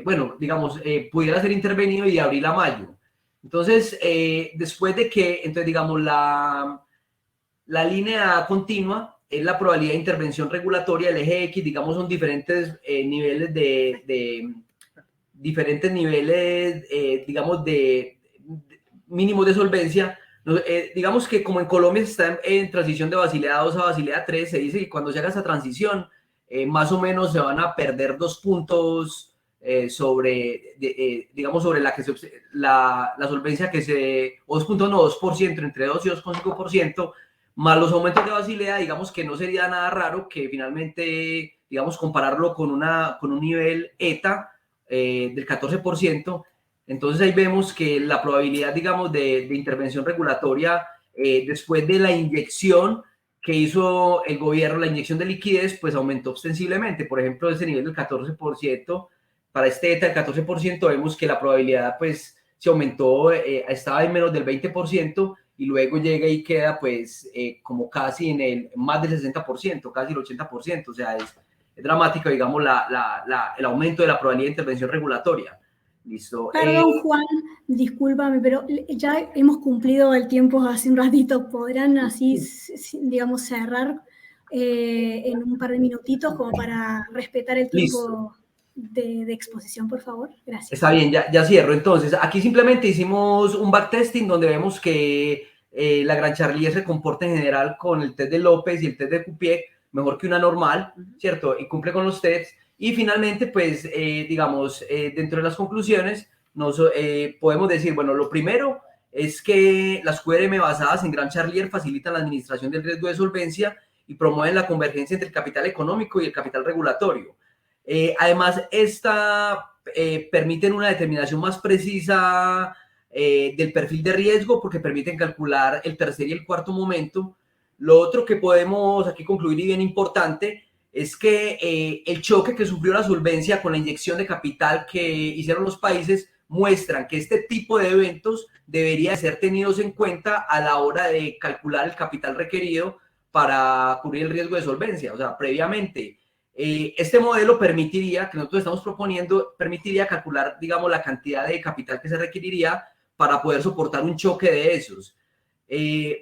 bueno, digamos, pudiera ser intervenido y de abril a mayo. Entonces, después de que, entonces, digamos, la línea continua es la probabilidad de intervención regulatoria, el eje X, digamos, son diferentes niveles digamos, de mínimos de solvencia. Digamos que como en Colombia se está en transición de Basilea II a Basilea III, se dice que cuando se haga esa transición, más o menos se van a perder 2 puntos digamos, sobre la solvencia que o 2%, entre 2 y 2,5%, más los aumentos de Basilea, digamos que no sería nada raro que finalmente, digamos, compararlo con un nivel ETA del 14%. Entonces ahí vemos que la probabilidad, digamos, de intervención regulatoria después de la inyección que hizo el gobierno, la inyección de liquidez, pues aumentó ostensiblemente. Por ejemplo, ese nivel del 14%, para este ETA, el 14%, vemos que la probabilidad, pues, se aumentó, estaba en menos del 20%, y luego llega y queda, pues, como casi en más del 60%, casi el 80%. O sea, es dramático, digamos, el aumento de la probabilidad de intervención regulatoria. Listo. Perdón, Juan, discúlpame, pero ya hemos cumplido el tiempo hace un ratito. ¿Podrán así, digamos, cerrar en un par de minutitos como para respetar el tiempo de exposición, por favor? Gracias. Está bien, ya cierro. Entonces, aquí simplemente hicimos un backtesting donde vemos que la Gran Charlier se comporta en general con el test de López y el test de Kupiec mejor que una normal, ¿cierto? Y cumple con los tests. Y finalmente, pues, digamos, dentro de las conclusiones, podemos decir, bueno, lo primero es que las QRM basadas en Gran Charlier facilitan la administración del riesgo de solvencia y promueven la convergencia entre el capital económico y el capital regulatorio. Además, permiten una determinación más precisa del perfil de riesgo, porque permiten calcular el tercer y el cuarto momento. Lo otro que podemos aquí concluir, y bien importante, es que el choque que sufrió la solvencia con la inyección de capital que hicieron los países muestran que este tipo de eventos deberían ser tenidos en cuenta a la hora de calcular el capital requerido para cubrir el riesgo de solvencia. O sea, previamente, este modelo permitiría, que nosotros estamos proponiendo, permitiría calcular, digamos, la cantidad de capital que se requeriría para poder soportar un choque de esos.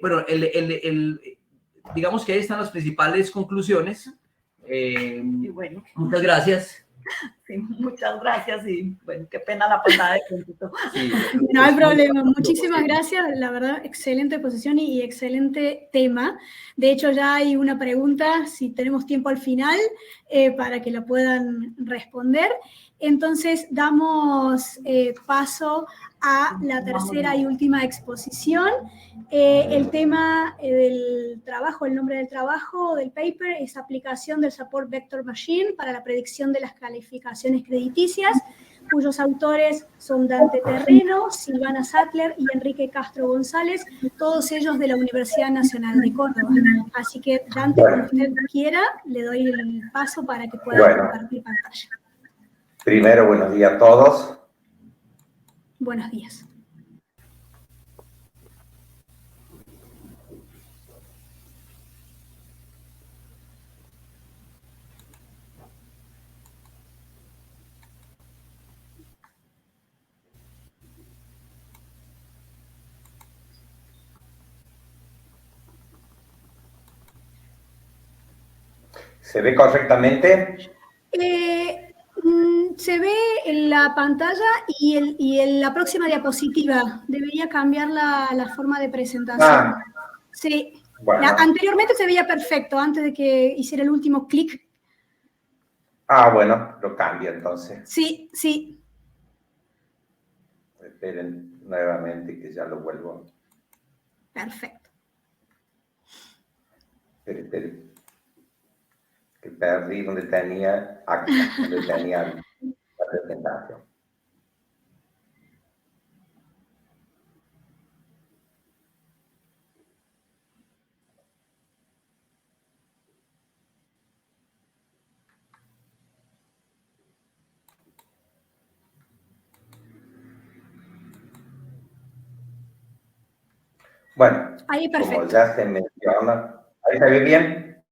Bueno, digamos que ahí están las principales conclusiones. Y bueno, muchas gracias. Sí, muchas gracias y bueno, qué pena la pasada de tiempo. Sí, no hay problema, muchísimas gracias, la verdad, excelente exposición y excelente tema. De hecho, ya hay una pregunta, si tenemos tiempo al final, para que la puedan responder. Entonces, damos paso a la tercera y última exposición. El tema del trabajo, el nombre del trabajo, del paper, es aplicación del Support Vector Machine para la predicción de las calificaciones crediticias, cuyos autores son Dante Terreno, Silvana Sattler y Enrique Castro González, todos ellos de la Universidad Nacional de Córdoba. Así que, Dante, cuando usted quiera, le doy el paso para que pueda compartir pantalla. Primero, buenos días a todos. Buenos días. ¿Se ve correctamente? Se ve en la pantalla y en la próxima diapositiva. Debería cambiar la forma de presentación. Sí. Bueno. Anteriormente se veía perfecto, antes de que hiciera el último clic. Bueno, lo cambio entonces. Sí, sí. Esperen nuevamente que ya lo vuelvo. Perfecto. Esperen. Que perdí donde tenía la presentación. Bueno, ahí perfecto. Como ya se menciona, ¿ahí se ve bien?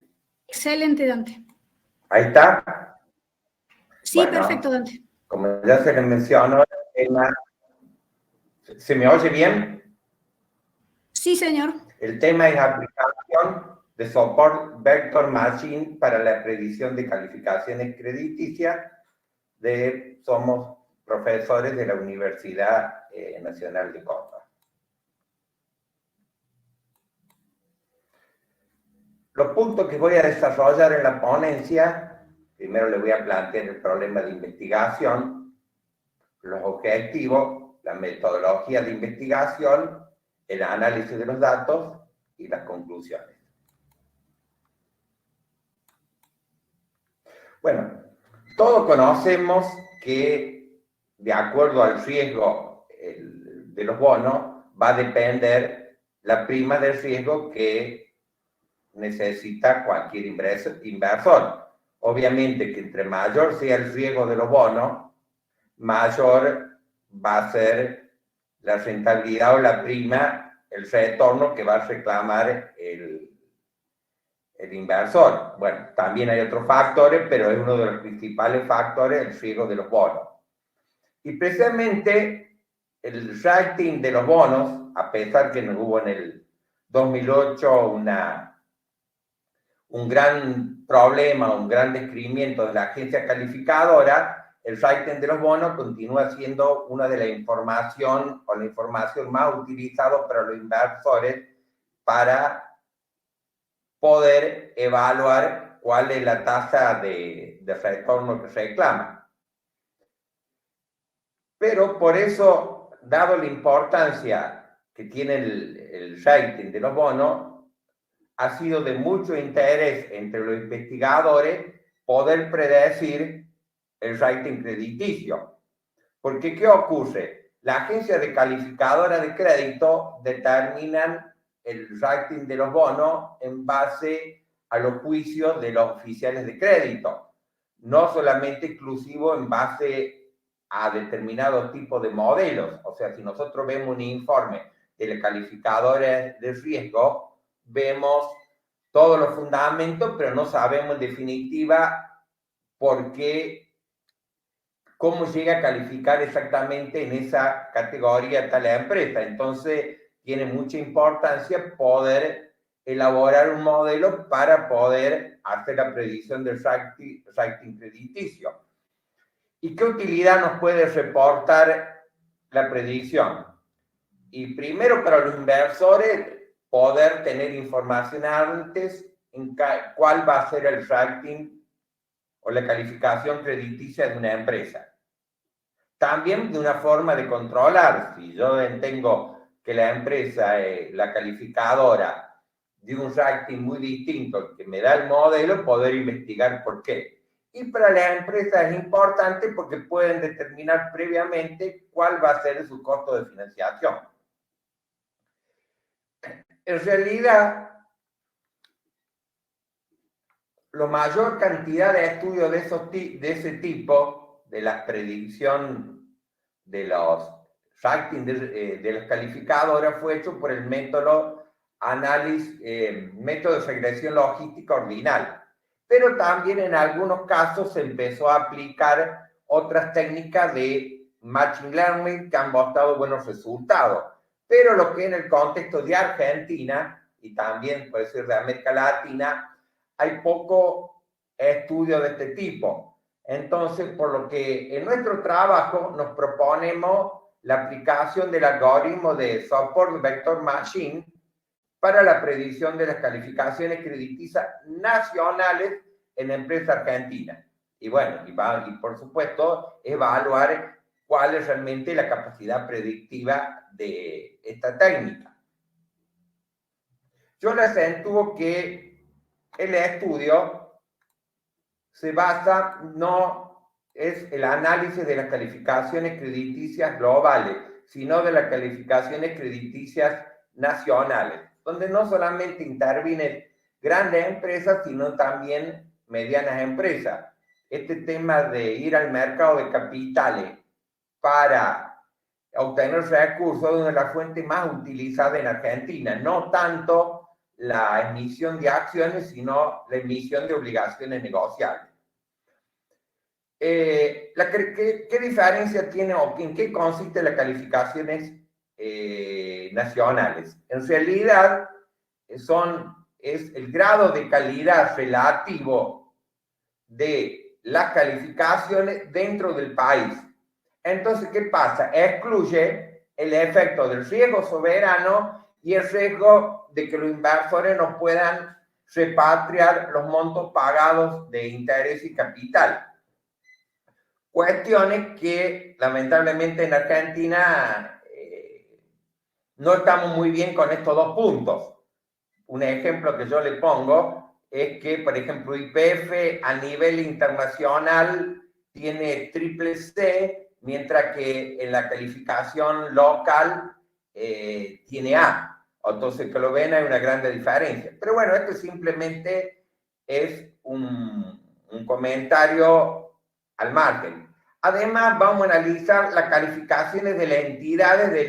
Excelente, Dante. ¿Ahí está? Sí, bueno, perfecto, Dante. Como ya se les mencionó, el tema... ¿Se me oye bien? Sí, señor. El tema es aplicación de Support Vector Machine para la predicción de calificaciones crediticias. Somos profesores de la Universidad Nacional de Córdoba. Los puntos que voy a desarrollar en la ponencia, primero le voy a plantear el problema de investigación, los objetivos, la metodología de investigación, el análisis de los datos y las conclusiones. Bueno, todos conocemos que de acuerdo al riesgo de los bonos va a depender la prima del riesgo que necesita cualquier inversor. Obviamente que entre mayor sea el riesgo de los bonos, mayor va a ser la rentabilidad o la prima, el retorno que va a reclamar el inversor. Bueno, también hay otros factores, pero es uno de los principales factores el riesgo de los bonos. Y precisamente el rating de los bonos, a pesar que no hubo en el 2008 un gran problema, un gran descubrimiento de la agencia calificadora, el rating de los bonos continúa siendo una de la información más utilizada para los inversores para poder evaluar cuál es la tasa de retorno que se reclama. Pero por eso, dado la importancia que tiene el rating de los bonos, ha sido de mucho interés entre los investigadores poder predecir el rating crediticio. Porque, ¿qué ocurre? La agencia de calificadora de crédito determinan el rating de los bonos en base a los juicios de los oficiales de crédito, no solamente exclusivo en base a determinados tipos de modelos. O sea, si nosotros vemos un informe de la calificadora de riesgo, vemos todos los fundamentos, pero no sabemos en definitiva por qué, cómo llega a calificar exactamente en esa categoría tal empresa. Entonces, tiene mucha importancia poder elaborar un modelo para poder hacer la predicción del rating crediticio. ¿Y qué utilidad nos puede reportar la predicción? Y primero, para los inversores, poder tener información antes en cuál va a ser el rating o la calificación crediticia de una empresa. También de una forma de controlar, si yo tengo que la empresa, la calificadora, de un rating muy distinto al que me da el modelo, poder investigar por qué. Y para la empresa es importante porque pueden determinar previamente cuál va a ser su costo de financiación. En realidad, la mayor cantidad de estudios de ese tipo, de la predicción de los ratings de las calificadoras, fue hecho por el método de regresión logística ordinal. Pero también en algunos casos se empezó a aplicar otras técnicas de machine learning que han mostrado buenos resultados. Pero lo que en el contexto de Argentina, y también puede ser de América Latina, hay poco estudios de este tipo. Entonces, por lo que en nuestro trabajo nos proponemos la aplicación del algoritmo de Support Vector Machine para la predicción de las calificaciones crediticias nacionales en empresas argentinas. Y bueno, y por supuesto, evaluar cuál es realmente la capacidad predictiva de esta técnica. Yo les acentúo que el estudio se basa, no es el análisis de las calificaciones crediticias globales, sino de las calificaciones crediticias nacionales, donde no solamente intervienen grandes empresas, sino también medianas empresas. Este tema de ir al mercado de capitales para obtener recursos es una de las fuentes más utilizadas en Argentina, no tanto la emisión de acciones, sino la emisión de obligaciones negociables. ¿Qué diferencia tiene o en qué consiste las calificaciones nacionales? En realidad es el grado de calidad relativo de las calificaciones dentro del país. Entonces, ¿qué pasa? Excluye el efecto del riesgo soberano y el riesgo de que los inversores no puedan repatriar los montos pagados de interés y capital. Cuestiones que lamentablemente en Argentina no estamos muy bien con estos dos puntos. Un ejemplo que yo le pongo es que, por ejemplo, YPF a nivel internacional tiene triple C, mientras que en la calificación local tiene A. Entonces, que lo ven, hay una gran diferencia. Pero bueno, esto simplemente es un comentario al margen. Además, vamos a analizar las calificaciones de las entidades de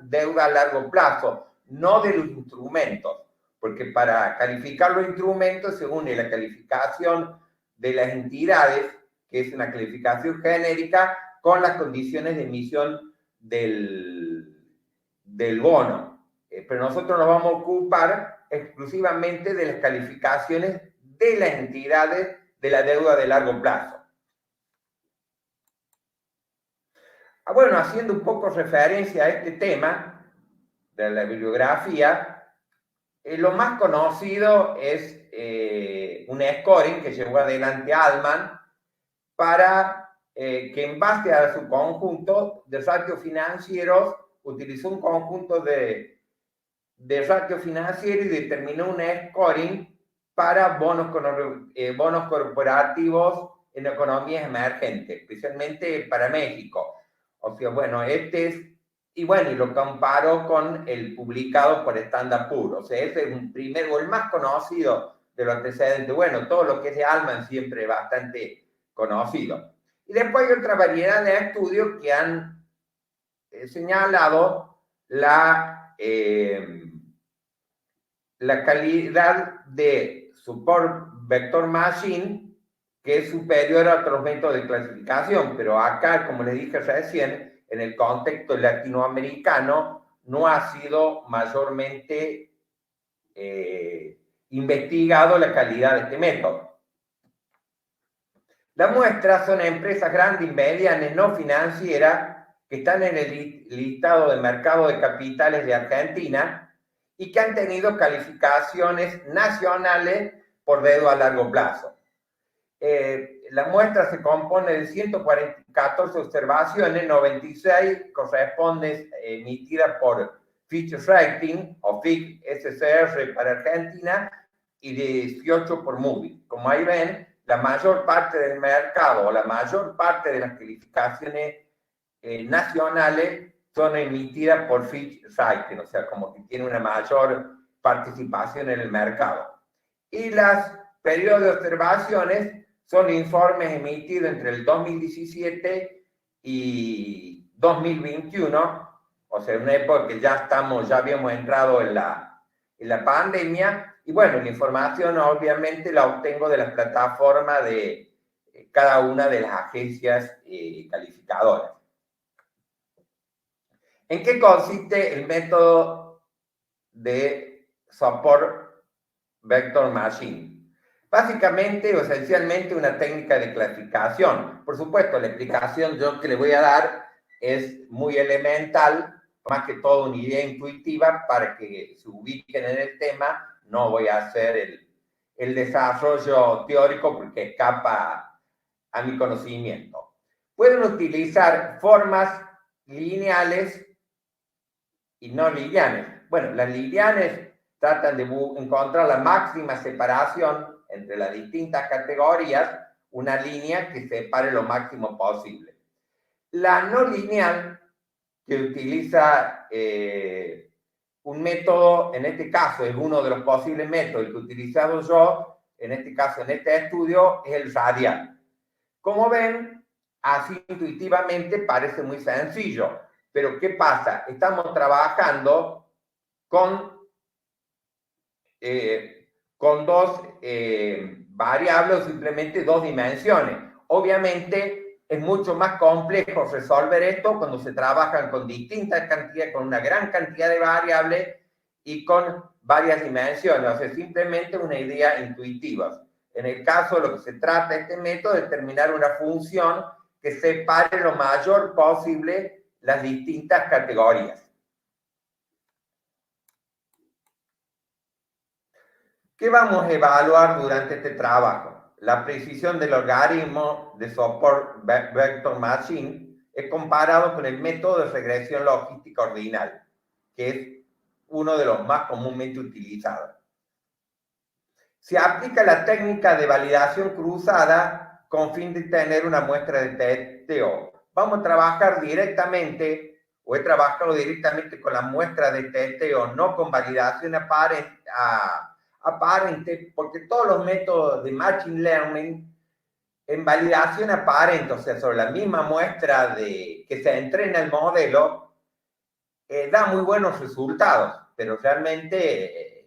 deuda a largo plazo, no de los instrumentos, porque para calificar los instrumentos se une la calificación de las entidades, que es una calificación genérica, con las condiciones de emisión del bono. Pero nosotros nos vamos a ocupar exclusivamente de las calificaciones de las entidades de la deuda de largo plazo. Bueno, haciendo un poco referencia a este tema de la bibliografía, lo más conocido es un scoring que llevó adelante Altman para que en base a su conjunto de ratios financieros utilizó un conjunto de ratios financieros y determinó un scoring para bonos corporativos en economías emergentes, especialmente para México. O sea, bueno, y lo comparó con el publicado por Standard Poor's. O sea, ese es un primero, el más conocido de los antecedentes. Bueno, todo lo que es de Altman siempre es bastante conocido. Y después hay otra variedad de estudios que han señalado la calidad de Support Vector Machine, que es superior a otros métodos de clasificación, pero acá, como les dije recién, en el contexto latinoamericano, no ha sido mayormente investigado la calidad de este método. Las muestras son empresas grandes y medianas no financieras que están en el listado de mercado de capitales de Argentina y que han tenido calificaciones nacionales por deuda a largo plazo. La muestra se compone de 114 observaciones, 96 corresponden emitidas por Fitch Rating o FIC SCR para Argentina y 18 por Moody's. Como ahí ven, la mayor parte del mercado o la mayor parte de las calificaciones nacionales son emitidas por Fitch Rating, o sea, como que tiene una mayor participación en el mercado. Y los periodos de observaciones son informes emitidos entre el 2017 y 2021, o sea, en una época que ya habíamos entrado en la pandemia, y bueno, la información obviamente la obtengo de las plataformas de cada una de las agencias calificadoras. ¿En qué consiste el método de Support Vector Machine? Básicamente o esencialmente una técnica de clasificación. Por supuesto, la explicación yo que le voy a dar es muy elemental, más que todo una idea intuitiva para que se ubiquen en el tema. No voy a hacer el desarrollo teórico porque escapa a mi conocimiento. Pueden utilizar formas lineales y no lineales. Bueno, las lineales tratan de encontrar la máxima separación entre las distintas categorías, una línea que separe lo máximo posible. La no lineal, que utiliza un método, en este caso es uno de los posibles métodos que he utilizado yo, en este caso en este estudio, es el radial. Como ven, así intuitivamente parece muy sencillo, pero ¿qué pasa? Estamos trabajando con dos variables, simplemente dos dimensiones. Obviamente es mucho más complejo resolver esto cuando se trabajan con distintas cantidades, con una gran cantidad de variables y con varias dimensiones. O sea, simplemente una idea intuitiva. En el caso de lo que se trata este método, es determinar una función que separe lo mayor posible las distintas categorías. ¿Qué vamos a evaluar durante este trabajo? La precisión del logaritmo de Support Vector Machine es comparado con el método de regresión logística ordinal, que es uno de los más comúnmente utilizados. Se aplica la técnica de validación cruzada con fin de tener una muestra de TTO. Vamos a trabajar directamente, o he trabajado directamente con la muestra de TTO, no con validación aparente, porque todos los métodos de Machine Learning en validación aparente, o sea, sobre la misma muestra que se entrena el modelo, da muy buenos resultados, pero realmente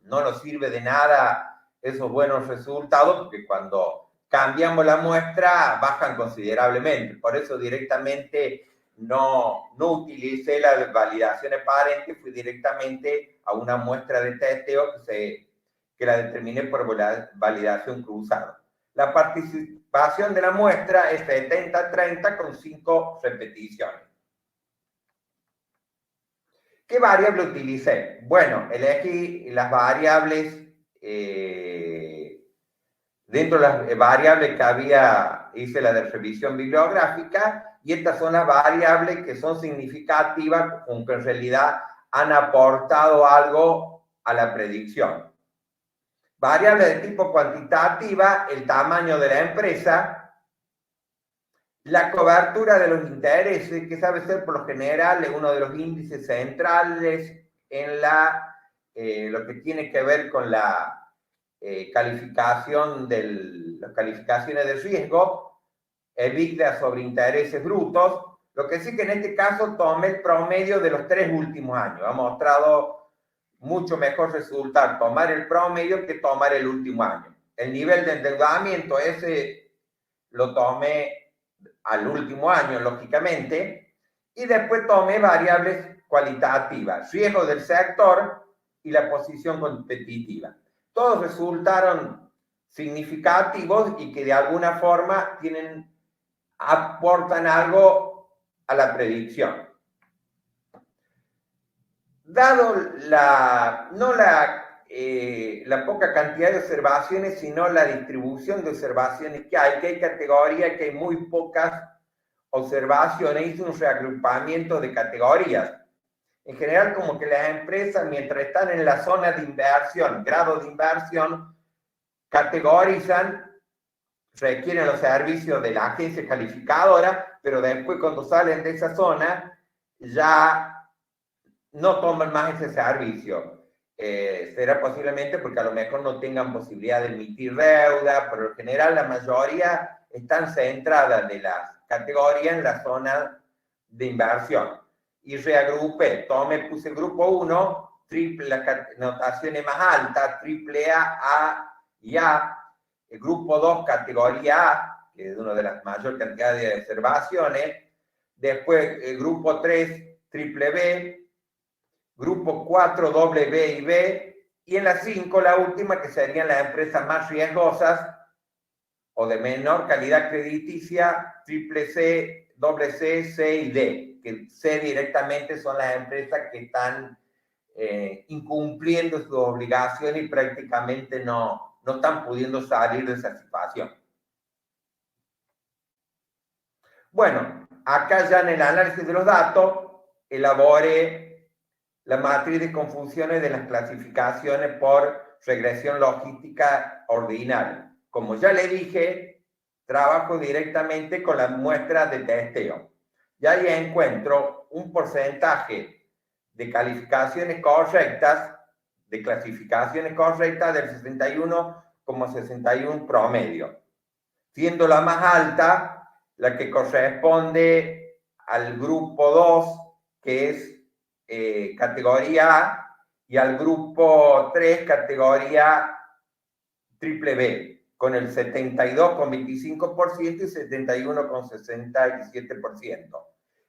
no nos sirve de nada esos buenos resultados, porque cuando cambiamos la muestra bajan considerablemente. Por eso directamente no utilicé la validación aparente, fui directamente a una muestra de testeo que la determiné por validación cruzada. La participación de la muestra es 70-30 con 5 repeticiones. ¿Qué variable utilicé? Bueno, elegí las variables, dentro de las variables que había, hice la de revisión bibliográfica, y estas son las variables que son significativas, aunque en realidad han aportado algo a la predicción. Variable de tipo cuantitativa, el tamaño de la empresa, la cobertura de los intereses, que sabe ser por lo general uno de los índices centrales en lo que tiene que ver con la calificación las calificaciones de riesgo, EBITDA sobre intereses brutos. Lo que sí que en este caso tomé el promedio de los 3 últimos años. Ha mostrado mucho mejor resultado tomar el promedio que tomar el último año. El nivel de endeudamiento, ese lo tomé al último año, lógicamente, y después tomé variables cualitativas, riesgo del sector y la posición competitiva. Todos resultaron significativos y que de alguna forma aportan algo a la predicción. Dado la poca cantidad de observaciones, sino la distribución de observaciones que hay categorías que hay muy pocas observaciones, hice un reagrupamiento de categorías. En general, como que las empresas, mientras están en la zona de inversión, grado de inversión, categorizan, requieren los servicios de la agencia calificadora, pero después cuando salen de esa zona, ya no toman más ese servicio. Será posiblemente porque a lo mejor no tengan posibilidad de emitir deuda, pero en general la mayoría están centradas de las categorías en la zona de inversión. Y reagrupé, puse grupo 1, las notaciones más altas, triple A y A, el grupo 2, categoría A, que es una de las mayores cantidades de observaciones, después el grupo 3, triple B, grupo 4, doble B y B, Y en la 5, la última, que serían las empresas más riesgosas o de menor calidad crediticia, triple C, doble C, C y D, que C directamente son las empresas que están incumpliendo sus obligaciones y prácticamente no están pudiendo salir de esa situación. Bueno, acá ya en el análisis de los datos elaboré la matriz de confusiones de las clasificaciones por regresión logística ordinaria. Como ya le dije, trabajo directamente con las muestras de testeo. Y ahí encuentro un porcentaje de calificaciones correctas, de clasificaciones correctas del 61,61 promedio, siendo la más alta la que corresponde al grupo 2, que es categoría A, y al grupo 3, categoría triple B, con el 72,25% y 71,67%.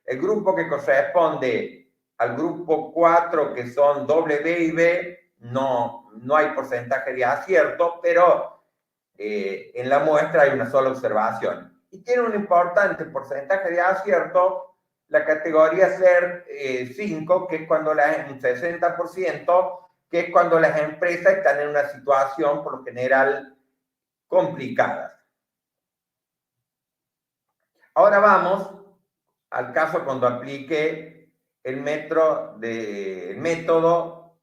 El grupo que corresponde al grupo 4, que son W y B, no hay porcentaje de acierto, pero en la muestra hay una sola observación. Y tiene un importante porcentaje de acierto la categoría SER 5, que es cuando un 60%, que es cuando las empresas están en una situación, por lo general, complicada. Ahora vamos al caso cuando aplique el método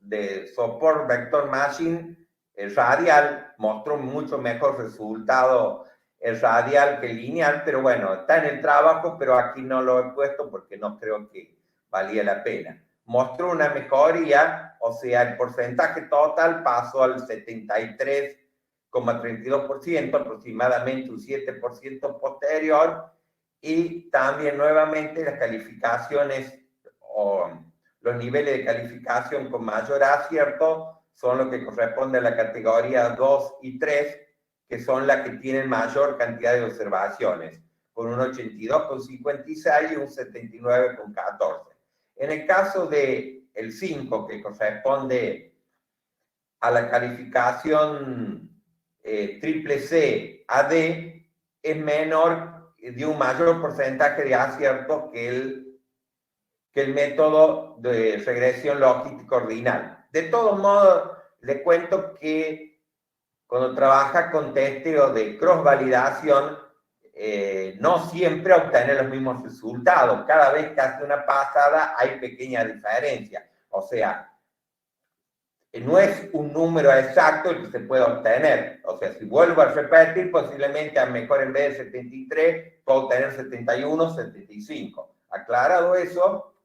de Support Vector Machine radial. Mostró mucho mejor resultado el radial que el lineal, pero bueno, está en el trabajo, pero aquí no lo he puesto porque no creo que valía la pena. Mostró una mejoría, o sea, el porcentaje total pasó al 73,32%, aproximadamente un 7% posterior, y también nuevamente las calificaciones o los niveles de calificación con mayor acierto son los que corresponden a la categoría 2 y 3, que son las que tienen mayor cantidad de observaciones, con un 82,56 y un 79,14. En el caso del 5, que corresponde a la calificación triple C a D, es menor, de un mayor porcentaje de acierto que el método de regresión logística ordinal. De todos modos, le cuento que cuando trabaja con testeo de cross-validación, no siempre obtiene los mismos resultados. Cada vez que hace una pasada hay pequeña diferencia. O sea, no es un número exacto el que se puede obtener. O sea, si vuelvo a repetir, posiblemente a lo mejor en vez de 73, puedo obtener 71, 75. Aclarado eso,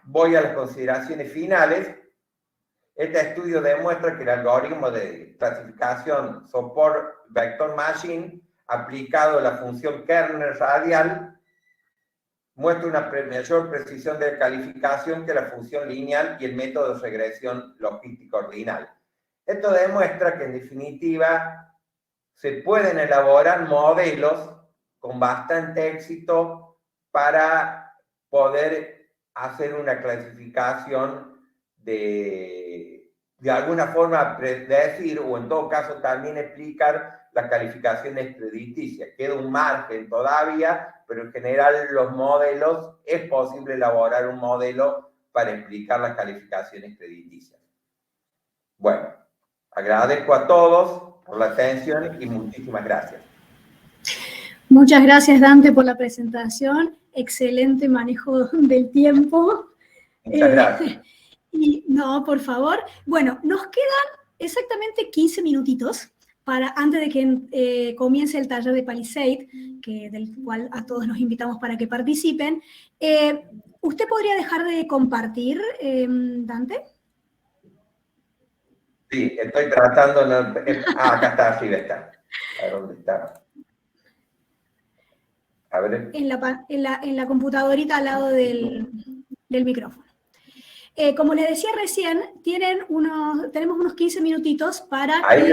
voy a las consideraciones finales. Este estudio demuestra que el algoritmo de clasificación Support Vector Machine aplicado a la función kernel radial muestra una mayor precisión de calificación que la función lineal y el método de regresión logística ordinal. Esto demuestra que en definitiva se pueden elaborar modelos con bastante éxito para poder hacer una clasificación de alguna forma predecir, o en todo caso también explicar las calificaciones crediticias. Queda un margen todavía, pero en general los modelos, es posible elaborar un modelo para explicar las calificaciones crediticias. Bueno, agradezco a todos por la atención y muchísimas gracias. Muchas gracias, Dante, por la presentación. Excelente manejo del tiempo. Muchas gracias. Y no, por favor. Bueno, nos quedan exactamente 15 minutitos antes de que comience el taller de Palisade, del cual a todos los invitamos para que participen. ¿Usted podría dejar de compartir, Dante? Sí, estoy tratando... acá está, arriba está. ¿A dónde está? A ver. En la computadorita al lado del micrófono. Como les decía recién, tenemos unos 15 minutitos para... Ahí,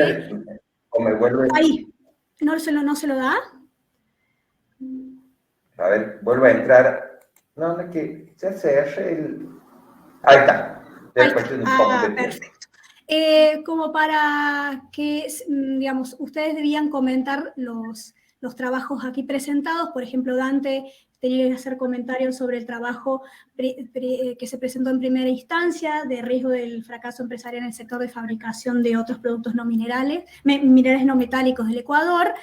o me vuelve... Ahí. ¿No se lo da? A ver, vuelvo a entrar. No, es que ya se hace el... Ahí está. Perfecto. como para que, digamos, ustedes debían comentar los trabajos aquí presentados. Por ejemplo, Dante tenía que hacer comentarios sobre el trabajo que se presentó en primera instancia de riesgo del fracaso empresarial en el sector de fabricación de otros productos no minerales no metálicos del Ecuador.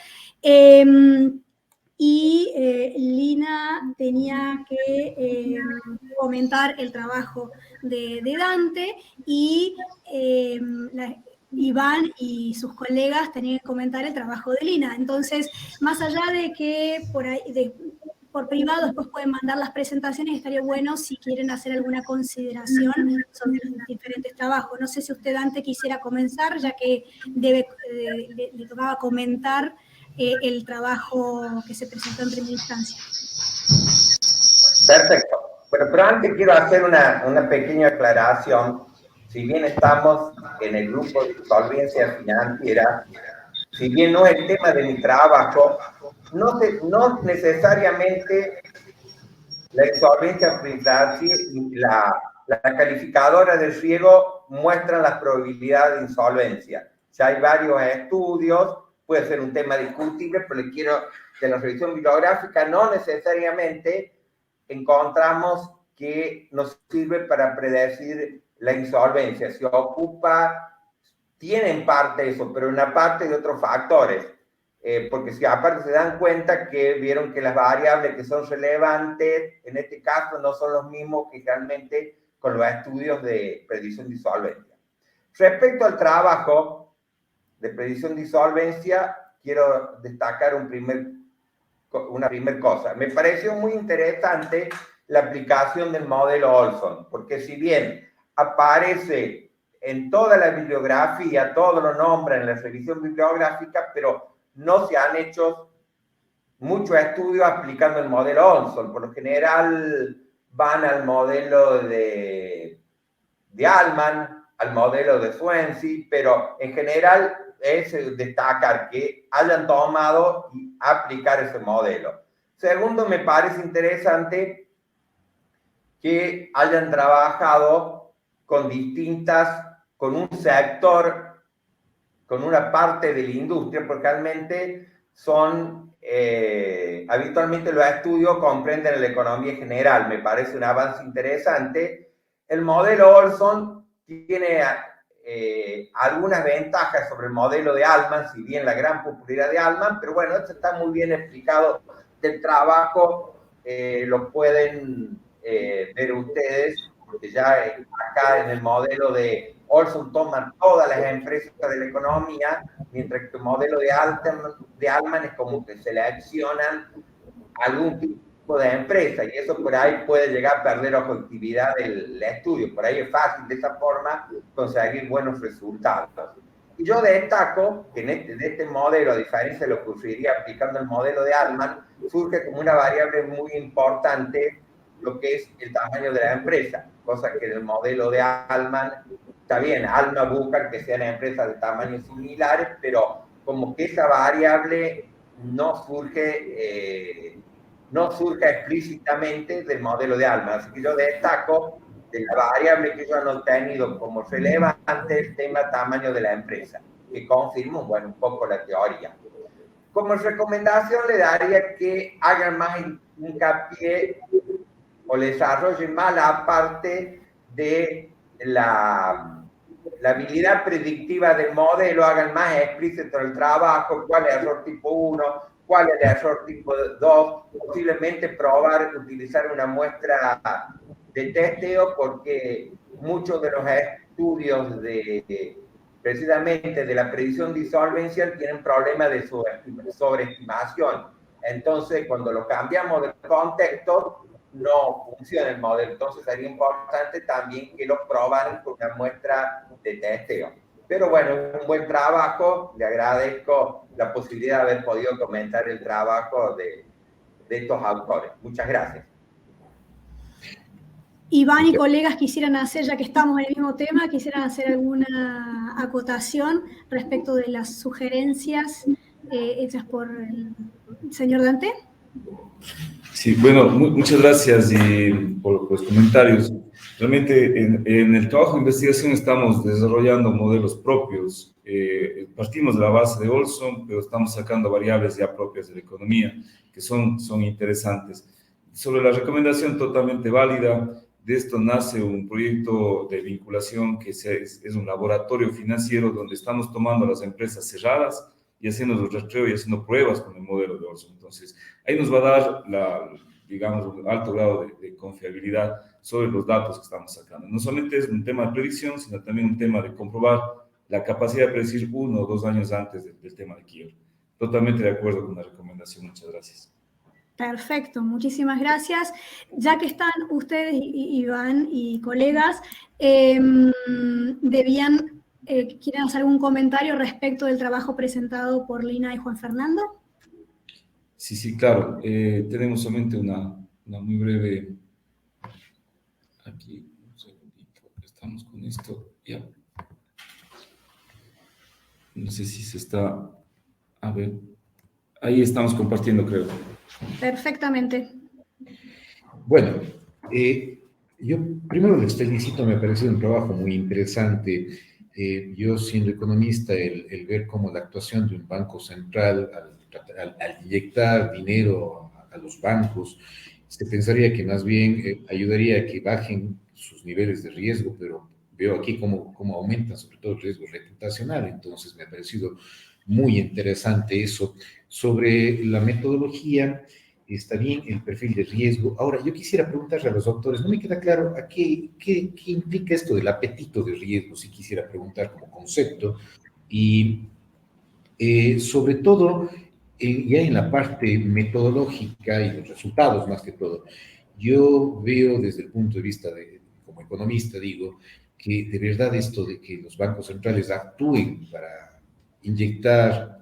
Lina tenía que comentar el trabajo de Dante y Iván y sus colegas tenían que comentar el trabajo de Lina. Entonces, más allá de que por privado después pueden mandar las presentaciones, estaría bueno si quieren hacer alguna consideración sobre los diferentes trabajos. No sé si usted, Dante, quisiera comenzar, ya que le tocaba comentar el trabajo que se presentó en primera instancia. Perfecto. Bueno, pero antes quiero hacer una pequeña aclaración. Si bien estamos en el grupo de solvencia financiera, si bien no es el tema de mi trabajo, no necesariamente la insolvencia financiera y la calificadora del riesgo muestran las probabilidades de insolvencia. Ya hay varios estudios, puede ser un tema discutible, pero le quiero, de la revisión bibliográfica no necesariamente encontramos que nos sirve para predecir la insolvencia. Se ocupa, tiene en parte eso, pero una parte de otros factores. Porque si aparte se dan cuenta que vieron que las variables que son relevantes, en este caso no son los mismos que realmente con los estudios de predicción de insolvencia. Respecto al trabajo de predicción de insolvencia, quiero destacar una primera cosa. Me pareció muy interesante la aplicación del modelo Olson, porque si bien aparece en toda la bibliografía, todo lo nombra en la revisión bibliográfica, pero no se han hecho muchos estudios aplicando el modelo Olson. Por lo general van al modelo de Altman, al modelo de Swansea, pero en general es destacar que hayan tomado y aplicar ese modelo. Segundo, me parece interesante que hayan trabajado con un sector, con una parte de la industria, porque realmente habitualmente los estudios comprenden la economía general. Me parece un avance interesante. El modelo Olson tiene algunas ventajas sobre el modelo de Altman, si bien la gran popularidad de Altman, pero bueno, esto está muy bien explicado del trabajo, lo pueden ver ustedes, porque ya acá en el modelo de Olson toman todas las empresas de la economía, mientras que el modelo de Altman es como que seleccionan algún tipo de empresa, y eso por ahí puede llegar a perder objetividad del estudio. Por ahí es fácil de esa forma conseguir buenos resultados. Y yo destaco que de este modelo, a diferencia de lo que ocurriría aplicando el modelo de Altman, surge como una variable muy importante lo que es el tamaño de la empresa, cosa que en el modelo de Altman, está bien, Altman busca que sean empresas de tamaños similares, pero como que esa variable no surge explícitamente del modelo de Altman. Así que yo destaco de la variable que ellos han obtenido como relevante el tema tamaño de la empresa, que confirma, bueno, un poco la teoría. Como recomendación le daría que hagan más hincapié o desarrollen más la parte de la habilidad predictiva del modelo, hagan más explícito el trabajo, cuál es el error tipo 1, cuál es el error tipo 2, posiblemente probar, utilizar una muestra de testeo, porque muchos de los estudios precisamente de la predicción de insolvencia tienen problemas de sobreestimación. Entonces, cuando lo cambiamos de contexto, no funciona el modelo. Entonces, sería importante también que lo probaran con una muestra de testeo. Pero bueno, es un buen trabajo. Le agradezco la posibilidad de haber podido comentar el trabajo de estos autores. Muchas gracias. Iván y colegas quisieran hacer, ya que estamos en el mismo tema, quisieran hacer alguna acotación respecto de las sugerencias hechas por el señor Dante. Sí, bueno, muchas gracias por los comentarios. Realmente en el trabajo de investigación estamos desarrollando modelos propios. Partimos de la base de Olson, pero estamos sacando variables ya propias de la economía que son interesantes. Sobre la recomendación totalmente válida, de esto nace un proyecto de vinculación que es un laboratorio financiero donde estamos tomando las empresas cerradas y haciendo los rastreos y haciendo pruebas con el modelo de Olson. Entonces, ahí nos va a dar, digamos, un alto grado de confiabilidad sobre los datos que estamos sacando. No solamente es un tema de predicción, sino también un tema de comprobar la capacidad de predecir 1 o 2 años antes del tema de quiebra. Totalmente de acuerdo con la recomendación. Muchas gracias. Perfecto, muchísimas gracias. Ya que están ustedes, Iván y colegas, ¿quieren hacer algún comentario respecto del trabajo presentado por Lina y Juan Fernando? Sí, claro. Tenemos solamente una muy breve... Aquí, un segundito, estamos con esto. Ya. No sé si se está... A ver, ahí estamos compartiendo, creo. Perfectamente. Bueno, yo primero les felicito, me ha parecido un trabajo muy interesante. Yo siendo economista, el ver cómo la actuación de un banco central al inyectar dinero a los bancos, se pensaría que más bien ayudaría a que bajen sus niveles de riesgo, pero veo aquí cómo aumentan sobre todo el riesgo reputacional, entonces me ha parecido muy interesante eso. Sobre la metodología, está bien el perfil de riesgo. Ahora, yo quisiera preguntarle a los autores, no me queda claro a qué implica esto del apetito de riesgo, si quisiera preguntar como concepto, y sobre todo, ya en la parte metodológica y los resultados más que todo, yo veo desde el punto de vista como economista, digo, que de verdad esto de que los bancos centrales actúen para inyectar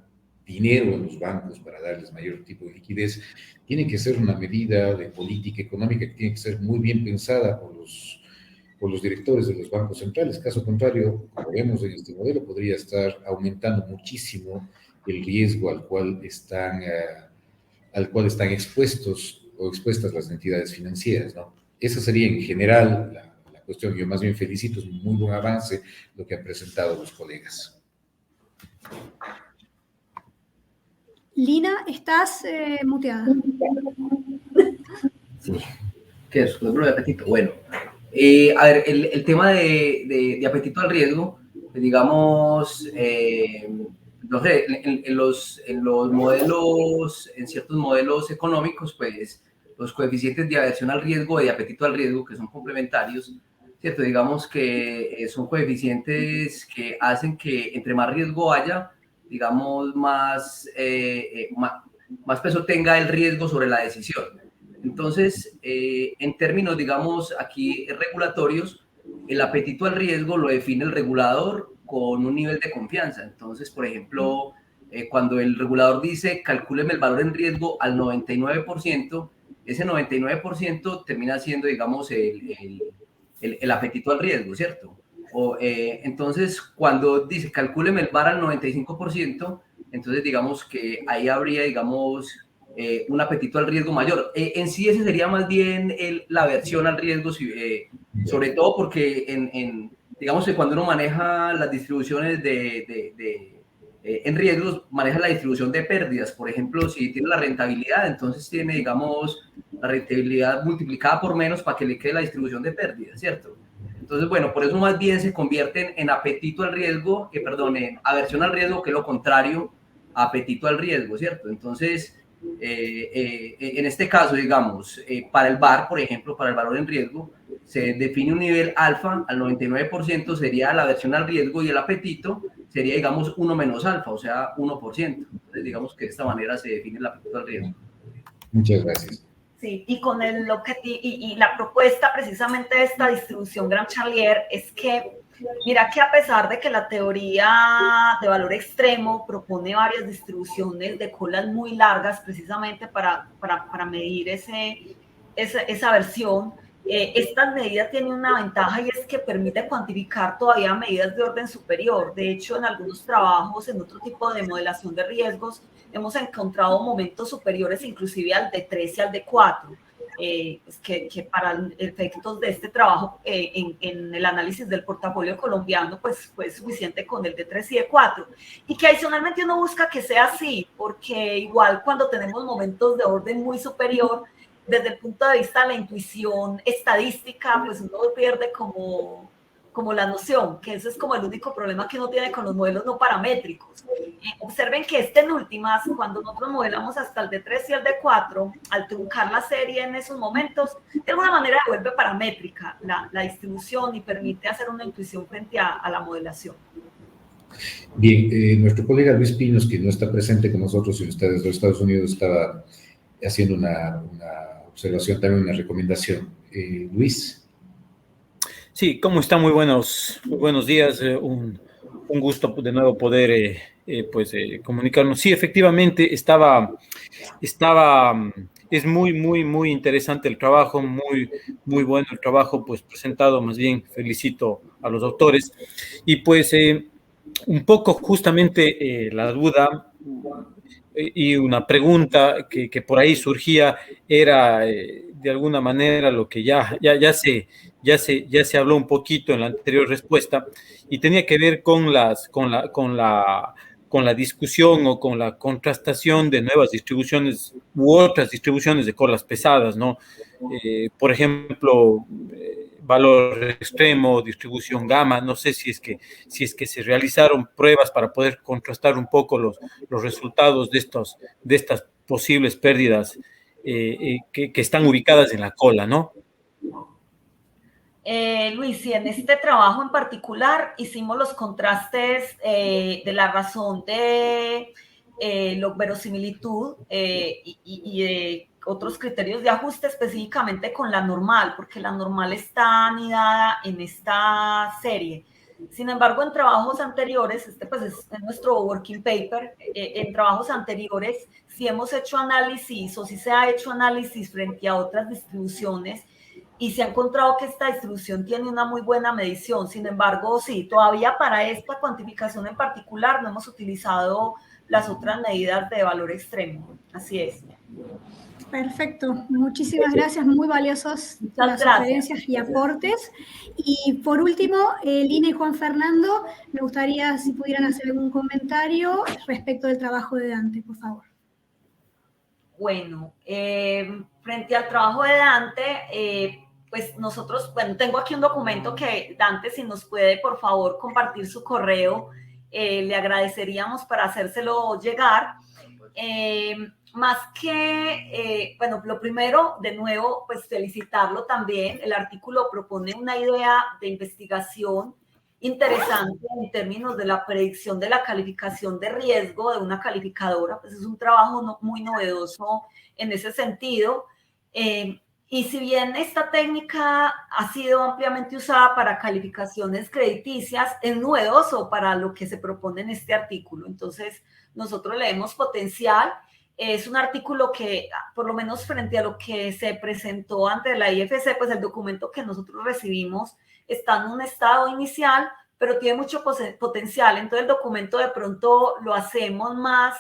dinero en los bancos para darles mayor tipo de liquidez, tiene que ser una medida de política económica que tiene que ser muy bien pensada por los directores de los bancos centrales. Caso contrario, como vemos en este modelo, podría estar aumentando muchísimo el riesgo al cual están expuestos o expuestas las entidades financieras, ¿no? Esa sería en general la cuestión. Yo más bien felicito, es un muy buen avance lo que han presentado los colegas. Lina, estás muteada. ¿Qué es? ¿Problema de apetito? Bueno, a ver, el tema de apetito al riesgo, pues digamos, no sé, en los modelos, en ciertos modelos económicos, pues los coeficientes de aversión al riesgo y de apetito al riesgo, que son complementarios, ¿cierto? Digamos que son coeficientes que hacen que entre más riesgo haya, digamos, más peso tenga el riesgo sobre la decisión. Entonces, en términos, digamos, aquí regulatorios, el apetito al riesgo lo define el regulador con un nivel de confianza. Entonces, por ejemplo, cuando el regulador dice calcúleme el valor en riesgo al 99%, ese 99% termina siendo, digamos, el apetito al riesgo, ¿cierto? Entonces, cuando dice calcúleme el VAR al 95%, entonces digamos que ahí habría, digamos, un apetito al riesgo mayor. En sí ese sería más bien la aversión al riesgo, sobre todo porque digamos que cuando uno maneja las distribuciones en riesgos, maneja la distribución de pérdidas. Por ejemplo, si tiene la rentabilidad, entonces tiene, digamos, la rentabilidad multiplicada por menos para que le quede la distribución de pérdidas, ¿cierto? Entonces, bueno, por eso más bien se convierten en apetito al riesgo, en aversión al riesgo, que es lo contrario a apetito al riesgo, ¿cierto? Entonces, en este caso, digamos, para el VAR, por ejemplo, para el valor en riesgo, se define un nivel alfa al 99%, sería la aversión al riesgo, y el apetito sería, digamos, 1 menos alfa, o sea, 1%. Entonces, digamos que de esta manera se define el apetito al riesgo. Muchas gracias. Sí, y con el objetivo y la propuesta precisamente de esta distribución Grand Charlier es que, mira que a pesar de que la teoría de valor extremo propone varias distribuciones de colas muy largas precisamente para medir esa versión, esta medida tiene una ventaja, y es que permite cuantificar todavía medidas de orden superior. De hecho, en algunos trabajos, en otro tipo de modelación de riesgos, hemos encontrado momentos superiores inclusive al de 3 y al de 4. pues que para efectos de este trabajo en el análisis del portafolio colombiano, pues fue suficiente con el D3 y D4. Y que adicionalmente uno busca que sea así, porque igual cuando tenemos momentos de orden muy superior, desde el punto de vista de la intuición estadística, pues uno pierde como la noción, que ese es como el único problema que uno tiene con los modelos no paramétricos. Observen que en últimas, cuando nosotros modelamos hasta el D3 y el D4, al truncar la serie en esos momentos, de alguna manera vuelve paramétrica la distribución y permite hacer una intuición frente a la modelación. Bien, nuestro colega Luis Pinos, que no está presente con nosotros y está desde los Estados Unidos, estaba haciendo una observación, también una recomendación. Luis. Sí, ¿cómo está? Muy buenos días. Un gusto de nuevo poder comunicarnos. Sí, efectivamente, es muy interesante el trabajo, muy bueno el trabajo, pues presentado. Más bien, felicito a los autores. Y pues un poco justamente la duda y una pregunta que por ahí surgía era de alguna manera lo que ya se habló un poquito en la anterior respuesta, y tenía que ver con la discusión o con la contrastación de nuevas distribuciones u otras distribuciones de colas pesadas, ¿no? Por ejemplo, valor extremo, distribución gamma. No sé si es que se realizaron pruebas para poder contrastar un poco los resultados de estas posibles pérdidas que están ubicadas en la cola, ¿no? Luis, sí, en este trabajo en particular hicimos los contrastes de la razón de verosimilitud y de otros criterios de ajuste específicamente con la normal, porque la normal está anidada en esta serie. Sin embargo, en trabajos anteriores, este pues es nuestro working paper, en trabajos anteriores sí hemos hecho análisis o sí se ha hecho análisis frente a otras distribuciones y se ha encontrado que esta distribución tiene una muy buena medición. Sin embargo, sí, todavía para esta cuantificación en particular no hemos utilizado las otras medidas de valor extremo. Así es. Perfecto, muchísimas gracias, muy valiosos las sugerencias y aportes. Y por último, Lina y Juan Fernando, me gustaría si pudieran hacer algún comentario respecto del trabajo de Dante, por favor. Bueno, frente al trabajo de Dante, pues nosotros, bueno, tengo aquí un documento que Dante, si nos puede, por favor, compartir su correo, le agradeceríamos para hacérselo llegar. Más que, bueno, lo primero, de nuevo, pues felicitarlo también. El artículo propone una idea de investigación interesante en términos de la predicción de la calificación de riesgo de una calificadora, pues es un trabajo muy novedoso en ese sentido. Y si bien esta técnica ha sido ampliamente usada para calificaciones crediticias, es novedoso para lo que se propone en este artículo. Entonces, nosotros le vemos potencial. Es un artículo que, por lo menos frente a lo que se presentó ante la IFC, pues el documento que nosotros recibimos está en un estado inicial, pero tiene mucho potencial. Entonces el documento de pronto lo hacemos más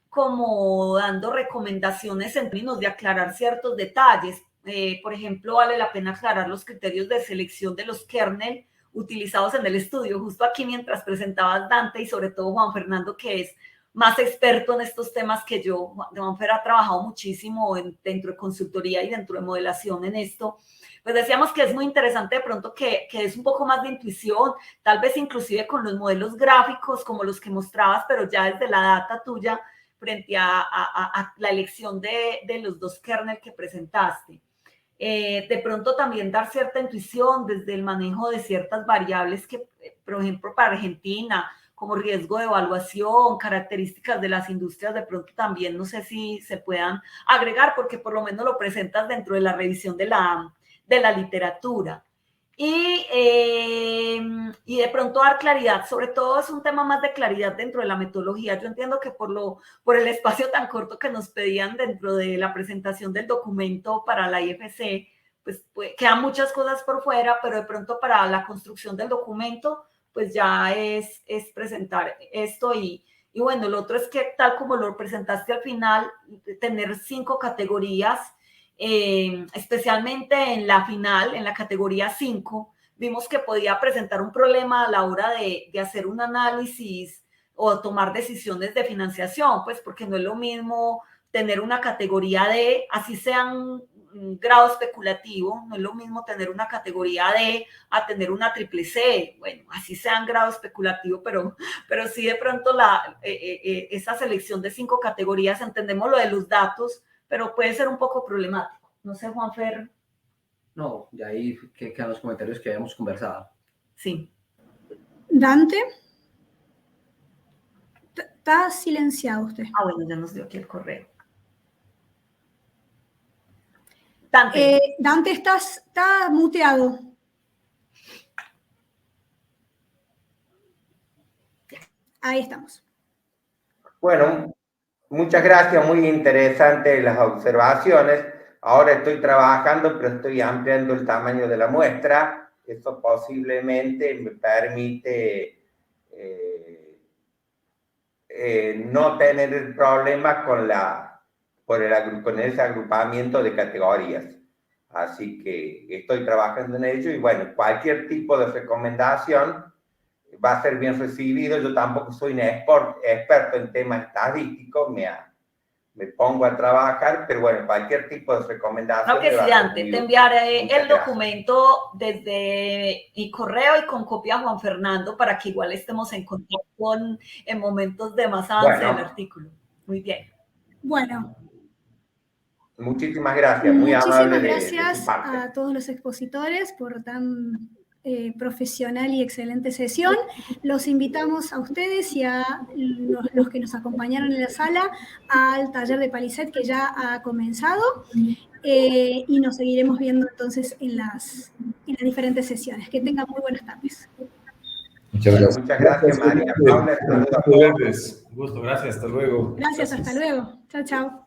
como dando recomendaciones en términos de aclarar ciertos detalles. Por ejemplo, vale la pena aclarar los criterios de selección de los kernel utilizados en el estudio. Justo aquí mientras presentabas Dante y sobre todo Juan Fernando, que es más experto en estos temas que yo. Juanfer ha trabajado muchísimo dentro de consultoría y dentro de modelación en esto. Pues decíamos que es muy interesante de pronto que es un poco más de intuición, tal vez inclusive con los modelos gráficos como los que mostrabas, pero ya desde la data tuya frente a la elección de los dos kernel que presentaste. De pronto también dar cierta intuición desde el manejo de ciertas variables que, por ejemplo, para Argentina, como riesgo de evaluación, características de las industrias, de pronto también no sé si se puedan agregar, porque por lo menos lo presentas dentro de la revisión de la literatura. Y de pronto dar claridad, sobre todo es un tema más de claridad dentro de la metodología. Yo entiendo que por el espacio tan corto que nos pedían dentro de la presentación del documento para la IFC, pues quedan muchas cosas por fuera, pero de pronto para la construcción del documento, pues ya es presentar esto y bueno, lo otro es que tal como lo presentaste al final, tener 5 categorías especialmente en la final, en la categoría 5, vimos que podía presentar un problema a la hora de hacer un análisis o tomar decisiones de financiación, pues porque no es lo mismo tener una categoría D, así sean grado especulativo, no es lo mismo tener una categoría D a tener una triple C, bueno, así sean grado especulativo, pero sí de pronto esa selección de 5 categorías, entendemos lo de los datos, pero puede ser un poco problemático. No sé, Juanfer. No, de ahí quedan los comentarios que habíamos conversado. Sí. Dante. Está silenciado usted. Ah, bueno, ya nos dio aquí el correo. Dante. Dante, está muteado. Ahí estamos. Bueno, muchas gracias, muy interesantes las observaciones. Ahora estoy trabajando, pero estoy ampliando el tamaño de la muestra. Eso posiblemente me permite no tener problemas con ese agrupamiento de categorías. Así que estoy trabajando en ello y bueno, cualquier tipo de recomendación va a ser bien recibido. Yo tampoco soy un experto en temas estadísticos, me pongo a trabajar, pero bueno, cualquier tipo de recomendación. No, que sí, Dante, te enviaré el documento desde mi correo y con copia a Juan Fernando para que igual estemos en contacto en momentos de más avance del artículo. Muy bien. Bueno. Muchísimas gracias, muy amable. Muchísimas gracias a todos los expositores por tan profesional y excelente sesión. Los invitamos a ustedes y a los que nos acompañaron en la sala al taller de Palisade que ya ha comenzado y nos seguiremos viendo entonces en las diferentes sesiones. Que tengan muy buenas tardes. Muchas gracias. Muchas gracias, María Paula. Un gusto, gracias, hasta luego. Gracias, hasta luego. Chao, chao.